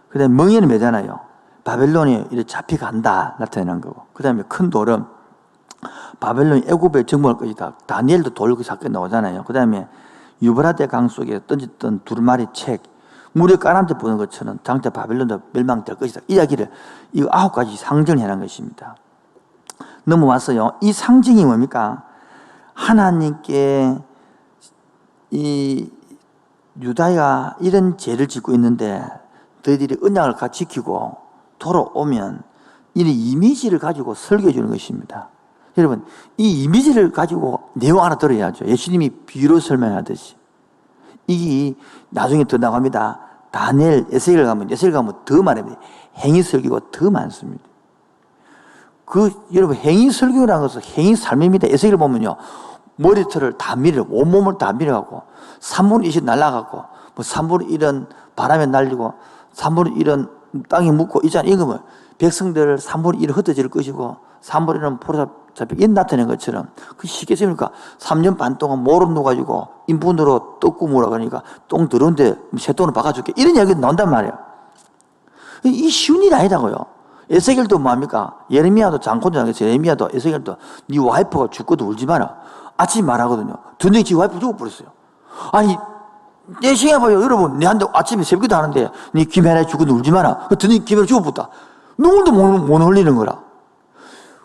그 다음에 멍에는 매잖아요. 바벨론이 이렇게 잡혀간다 나타내는 거고. 그 다음에 큰 돌은 바벨론이 애굽에 정복할 것이다. 다니엘도 돌 그 사건 나오잖아요. 그 다음에 유브라데 강 속에 던졌던 두루마리 책, 물에 까람쥐 보는 것처럼 장차 바벨론도 멸망될 것이다. 이야기를 이 9가지 상정을 해놓은 것입니다. 넘어왔어요. 이 상징이 뭡니까? 하나님께 이 유다가 이런 죄를 짓고 있는데 너희들이 언약을 같이 지키고 돌아오면 이 이미지를 가지고 설교해 주는 것입니다. 여러분 이 이미지를 가지고 내용 하나 들어야죠. 예수님이 비유로 설명하듯이. 이게 나중에 더 나갑니다. 다니엘, 에스겔 가면 더 많습니다. 행위 설교가 더 많습니다. 여러분 행위 설교라는 것은 행위 삶입니다. 에스겔 보면요, 머리털을 다 밀어, 온몸을 다 밀어갖고 3분의 1이 날아가고 뭐 3분의 1은 바람에 날리고 3분의 1은 땅에 묻고 있잖아요. 이거 백성들을 3분의 1은 흩어질 것이고 3분의 1은 포로 잡혀 이 나타낸 것처럼 그 쉽게 쓰니까 3년 반 동안 모름 놓아가지고 인분으로 떡구무라 그러니까 똥 더러운데 새똥을 박아줄게 이런 이야기가 나온단 말이에요. 이 쉬운 일이 아니다고요. 에스겔도 뭐합니까? 예레미야도 장군장에서 예레미야도 에스겔도 네 와이프가 죽고도 울지 마라. 아침에 말하거든요. 드디어 지 와이프 죽어버렸어요. 아니 내 생각해봐요. 여러분 내한테 아침에 새벽기도 하는데 네 김혜라에 죽고도 울지 마라. 드디어 김혜라 죽어버렸다. 눈물도 못 흘리는 거라.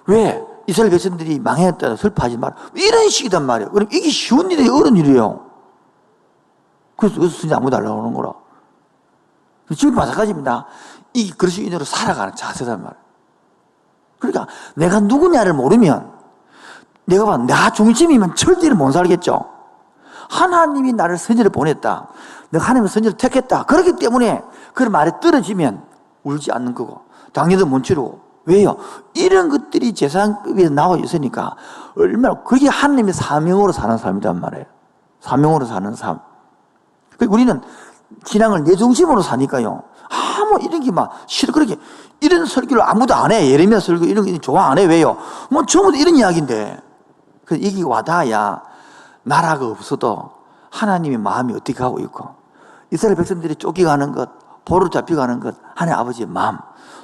왜? 이스라엘 백성들이 망했다 슬퍼하지 마라. 이런 식이단 말이에요. 그럼 이게 쉬운 일이에요? 어려운 일이에요? 그래서 선생님 아무도 안 나오는 거라. 지금 마찬가지입니다. 이 그리스도인으로 살아가는 자세단 말이에요. 그러니까 내가 누구냐를 모르면 내가 봐, 나 중심이면 절대로 못 살겠죠. 하나님이 나를 선지를 보냈다. 내가 하나님의 선지를 택했다. 그렇기 때문에 그 말에 떨어지면 울지 않는 거고 당연도 못 치르고. 왜요? 이런 것들이 재산급에 나와 있으니까 얼마나 그게 하나님의 사명으로 사는 삶이란 말이에요. 사명으로 사는 삶. 우리는 신앙을 내 중심으로 사니까요. 뭐 이런 게 막 싫어. 그렇게 이런 설교를 아무도 안 해. 예레미야 설교 이런 거 좋아 안 해. 왜요? 뭐 전부 다 이런 이야기인데. 그래서 이게 와닿아야 나라가 없어도 하나님의 마음이 어떻게 하고 있고 이스라엘 백성들이 쫓겨가는 것 포로 잡혀가는 것, 하나님 아버지의 마음,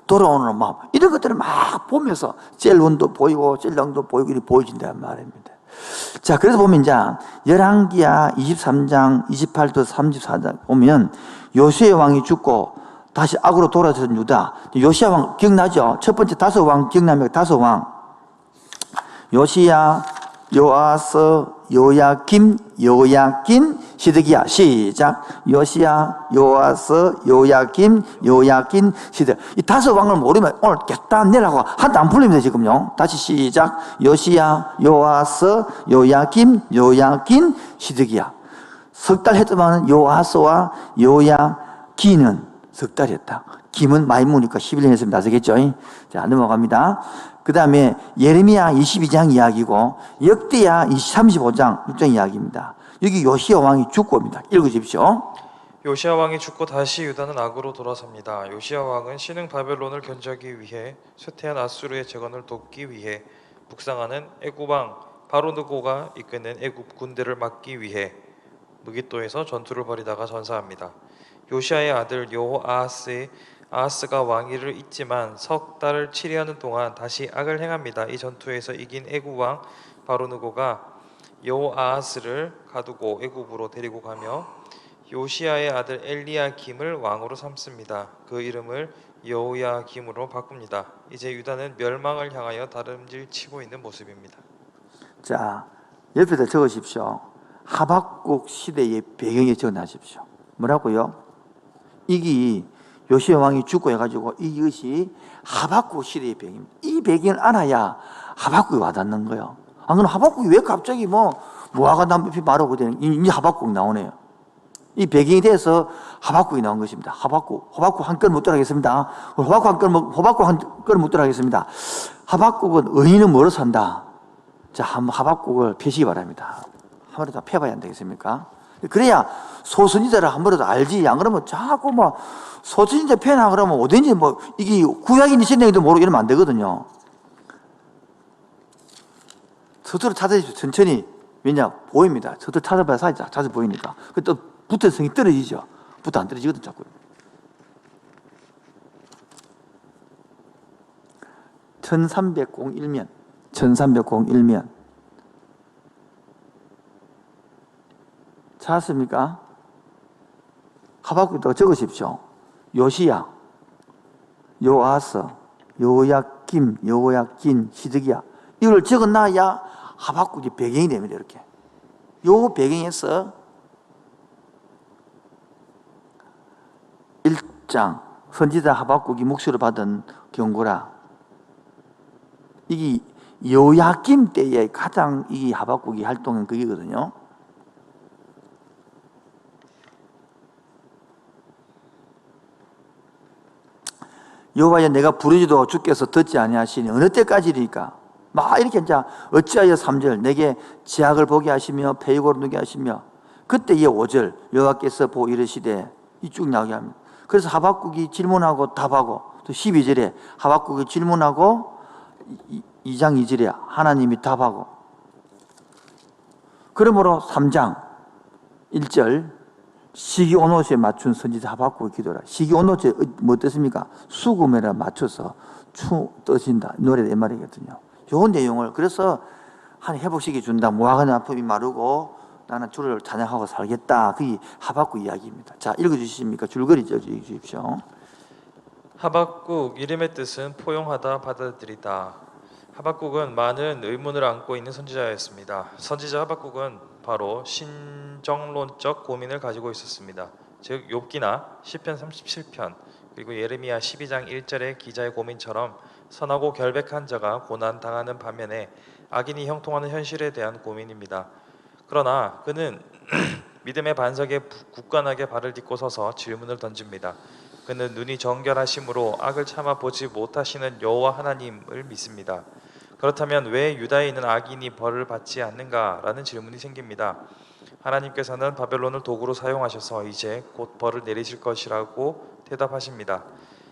돌아오는 마음, 이런 것들을 막 보면서 젤론도 보이고 젤랑도 보이고 이렇게 보여진다는 말입니다. 자, 그래서 보면 이제 열왕기야 23장 28도 34장 보면 요시야 왕이 죽고 다시 악으로 돌아선 유다. 요시야 왕 기억나죠? 첫 번째 다섯 왕 기억납니까? 다섯 왕. 요시야, 요아스, 요야김, 요야긴, 시드기야. 시작. 요시야, 요아스, 요야김, 요야긴, 시드. 이 다섯 왕을 모르면 오늘 깼다 내라고 한도 안 풀립니다 지금요. 다시 시작. 요시야, 요아스, 요야김, 요야긴, 시드기야. 석 달 했더만 요아스와 요야기는 석 달이었다. 김은 많이 묵으니까 11년 했으면 나서겠죠. 자, 넘어갑니다. 그 다음에 예레미야 22장 이야기고 역대야 35장 6장 이야기입니다. 여기 요시야 왕이 죽고 옵니다. 읽어주십시오. 요시야 왕이 죽고 다시 유다는 악으로 돌아섭니다. 요시야 왕은 신흥 바벨론을 견제하기 위해 쇠퇴한 아수르의 재건을 돕기 위해 북상하는 애굽 왕 바로느고가 이끄는 애굽 군대를 막기 위해 무깃도에서 전투를 벌이다가 전사합니다. 요시야의 아들 아하스가 왕위를 잇지만 석 달을 치리하는 동안 다시 악을 행합니다. 이 전투에서 이긴 애굽 왕 바로느고가 여호아하스를 가두고 애굽으로 데리고 가며 요시야의 아들 엘리야김을 왕으로 삼습니다. 그 이름을 여호야김으로 바꿉니다. 이제 유다는 멸망을 향하여 다름질 치고 있는 모습입니다. 자, 옆에다 적으십시오. 하박국 시대의 배경에 적어놔십시오. 뭐라고요? 이게 요시야 왕이 죽고 해가지고 이것이 하박국 시대의 배경입니다. 이 배경을 알아야 하박국이 와닿는 거예요. 안 그러면 하박국이 왜 갑자기 무화과 나무잎이 마르고 되는, 이제 하박국 나오네요. 이 배경이 돼서 하박국이 나온 것입니다. 하박국 한 건 묻도록 하겠습니다. 호박국 한 건 묻도록 하겠습니다. 하박국은 의인은 뭐로 산다? 자, 한번 하박국을 펴시기 바랍니다. 한 번도 펴봐야 안 되겠습니까? 그래야 소선지자를 한 번도 알지. 안 그러면 자꾸 소선지자 펴나 그러면 어딘지 이게 구약인지 신약인지도 모르고 이러면 안 되거든요. 서두로 찾아주십시오. 천천히. 왜냐? 보입니다. 서두로 찾아봐야 자주 보이니까. 또 붙은 성이 떨어지죠. 붙어 안 떨어지거든, 자꾸. 1301면. 찾았습니까? 하박국도 적으십시오. 요시야, 요아스, 요야김, 요야긴, 시드기야. 이걸 적어놔야 하박국이 배경이 됩니다. 이렇게. 요 배경에서 1장 선지자 하박국이 묵시로 받은 경고라. 이게 요야김 때에 가장 이 하박국이 활동한 그게거든요. 여호와여 내가 부르지도 주께서 듣지 아니하시니 어느 때까지리까? 막 이렇게 이제 어찌하여 3절 내게 지약을 보게 하시며 패고를 누게 하시며 그때 이 5절 여호와께서 보고 이르시되 이쭉 이야기합니다. 그래서 하박국이 질문하고 답하고 또 12절에 하박국이 질문하고 2장 2절에 하나님이 답하고 그러므로 3장 1절 시기온옷에 맞춘 선지자 하박국의 기도라. 시기온옷에 뭐 뜻입니까? 수금에라 맞춰서 떠신다. 노래 내 말이거든요. 좋은 내용을 그래서 한 회복시켜 준다. 무화과 나품이 마르고 나는 주를 찬양하고 살겠다. 그게 하박국 이야기입니다. 자, 읽어주십니까? 줄거리 읽어주십시오. 하박국 이름의 뜻은 포용하다, 받아들이다. 하박국은 많은 의문을 안고 있는 선지자였습니다. 선지자 하박국은 바로 신정론적 고민을 가지고 있었습니다. 즉 욥기나 시편 37편 그리고 예레미야 12장 1절의 기자의 고민처럼 선하고 결백한 자가 고난 당하는 반면에 악인이 형통하는 현실에 대한 고민입니다. 그러나 그는 믿음의 반석에 굳건하게 발을 딛고 서서 질문을 던집니다. 그는 눈이 정결하심으로 악을 참아 보지 못하시는 여호와 하나님을 믿습니다. 그렇다면 왜 유다에 있는 악인이 벌을 받지 않는가라는 질문이 생깁니다. 하나님께서는 바벨론을 도구로 사용하셔서 이제 곧 벌을 내리실 것이라고 대답하십니다.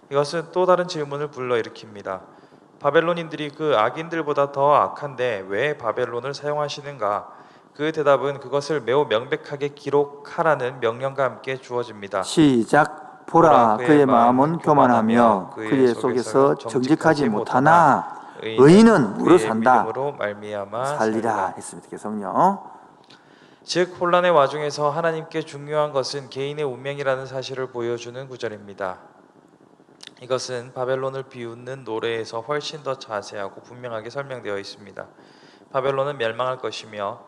이것은 또 다른 질문을 불러일으킵니다. 바벨론인들이 그 악인들보다 더 악한데 왜 바벨론을 사용하시는가? 그 대답은 그것을 매우 명백하게 기록하라는 명령과 함께 주어집니다. 시작. 보라 그의 마음은 교만하며 그의 속에서 정직하지 못하나 의인은 무로 산다 믿음으로 말미암아 살리라 했습니다. 계속요. 즉 혼란의 와중에서 하나님께 중요한 것은 개인의 운명이라는 사실을 보여주는 구절입니다. 이것은 바벨론을 비웃는 노래에서 훨씬 더 자세하고 분명하게 설명되어 있습니다. 바벨론은 멸망할 것이며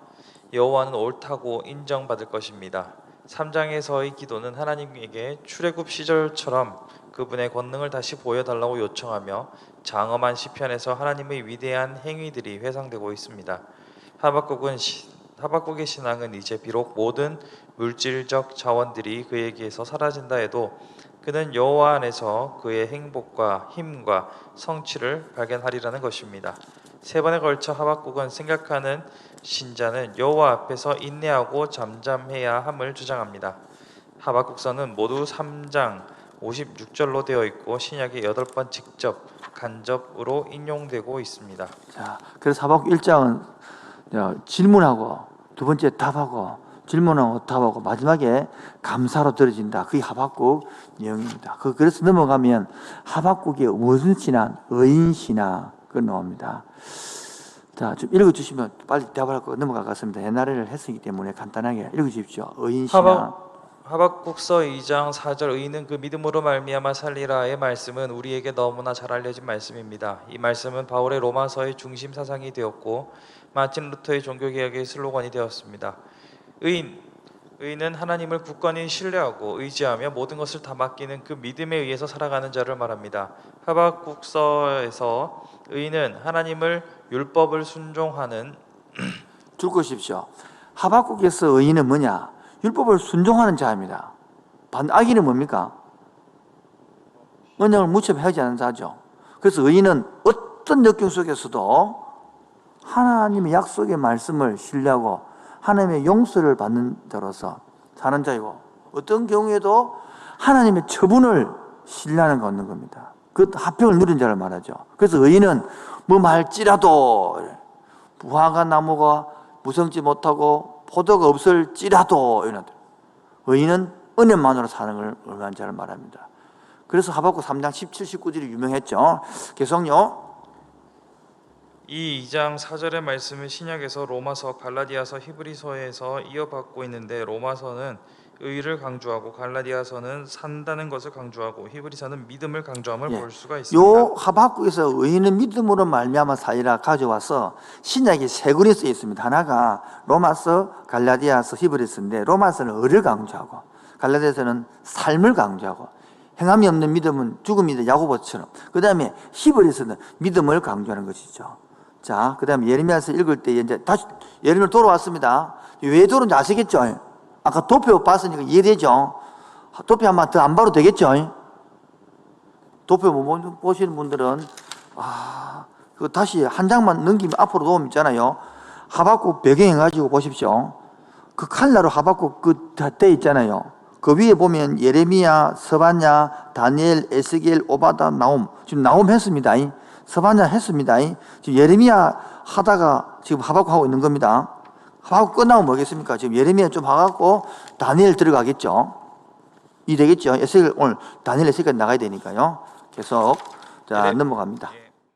여호와는 옳다고 인정받을 것입니다. 3장에서의 기도는 하나님에게 출애굽 시절처럼 그분의 권능을 다시 보여달라고 요청하며 장엄한 시편에서 하나님의 위대한 행위들이 회상되고 있습니다. 하박국의 신앙은 이제 비록 모든 물질적 자원들이 그에게서 사라진다 해도 그는 여호와 안에서 그의 행복과 힘과 성취를 발견하리라는 것입니다. 세 번에 걸쳐 하박국은 생각하는 신자는 여호와 앞에서 인내하고 잠잠해야 함을 주장합니다. 하박국서는 모두 3장 56절로 되어 있고 신약의 8번 직접 간접으로 인용되고 있습니다. 자, 그래서 하박국 1장은 질문하고 두 번째 답하고 질문하고 답하고 마지막에 감사로 들어진다. 그게 하박국 내용입니다. 그래서 넘어가면 하박국의 무슨 신앙, 의인 신앙 그걸 나옵니다. 자, 좀 읽어주시면 빨리 대답을 하고 넘어가겠습니다. 옛날에를 했었기 때문에 간단하게 읽어주십시오. 의인 신앙. 하박국서 2장 4절 의인은 그 믿음으로 말미암아 살리라의 말씀은 우리에게 너무나 잘 알려진 말씀입니다. 이 말씀은 바울의 로마서의 중심 사상이 되었고 마틴 루터의 종교개혁의 슬로건이 되었습니다. 의인은 하나님을 굳건히 신뢰하고 의지하며 모든 것을 다 맡기는 그 믿음에 의해서 살아가는 자를 말합니다. 하박국서에서 의인은 하나님을 율법을 순종하는 줄 것이십시오. 하박국에서 의인은 뭐냐? 율법을 순종하는 자입니다. 악인은 뭡니까? 언약을 무채하지 않는 자죠. 그래서 의인은 어떤 역경 속에서도 하나님의 약속의 말씀을 신뢰하고 하나님의 용서를 받는 자로서 사는 자이고 어떤 경우에도 하나님의 처분을 신뢰하는 가 없는 겁니다. 그 화평을 누린 자를 말하죠. 그래서 의인은 뭐 말지라도 무화과 나무가 무성지 못하고 포도가 없을지라도 의인은 은혜만으로 사는 걸 의한 자를 말합니다. 그래서 하박국 3장 17, 19절이 유명했죠. 계속요. 이 2장 4절의 말씀은 신약에서 로마서, 갈라디아서, 히브리서에서 이어받고 있는데 로마서는 의를 강조하고 갈라디아서는 산다는 것을 강조하고 히브리서는 믿음을 강조함을 볼 수가 있습니다. 요 하박국에서 의인은 믿음으로 말미암아 살리라 가져와서 신약이 세 권이 쓰여 있습니다. 하나가 로마서, 갈라디아서, 히브리서인데 로마서는 의를 강조하고 갈라디아서는 삶을 강조하고 행함이 없는 믿음은 죽음이다 야고보처럼 그 다음에 히브리서는 믿음을 강조하는 것이죠. 자, 그 다음에 예레미야서 읽을 때 이제 다시 예레미야 돌아왔습니다. 왜 돌아온지 아시겠죠? 아까 도표 봤으니까 이해되죠? 도표 한 번 더 안 봐도 되겠죠? 도표 못 보시는 분들은 그 다시 한 장만 넘기면 앞으로 놓으면 있잖아요. 하박국 배경해가지고 보십시오. 그 칼라로 하박국 때 있잖아요. 그 위에 보면 예레미야, 스바냐, 다니엘, 에스겔, 오바다, 나움. 지금 나움 했습니다. 스바냐 했습니다. 지금 예레미야 하다가 지금 하박국 하고 있는 겁니다. 하박국 끝나면 뭐겠습니까? 지금 예레미야 좀 하고 다니엘 들어가겠죠. 이 되겠죠. 에스겔 오늘 다니엘 에스겔까지 나가야 되니까요. 계속 자 넘어갑니다.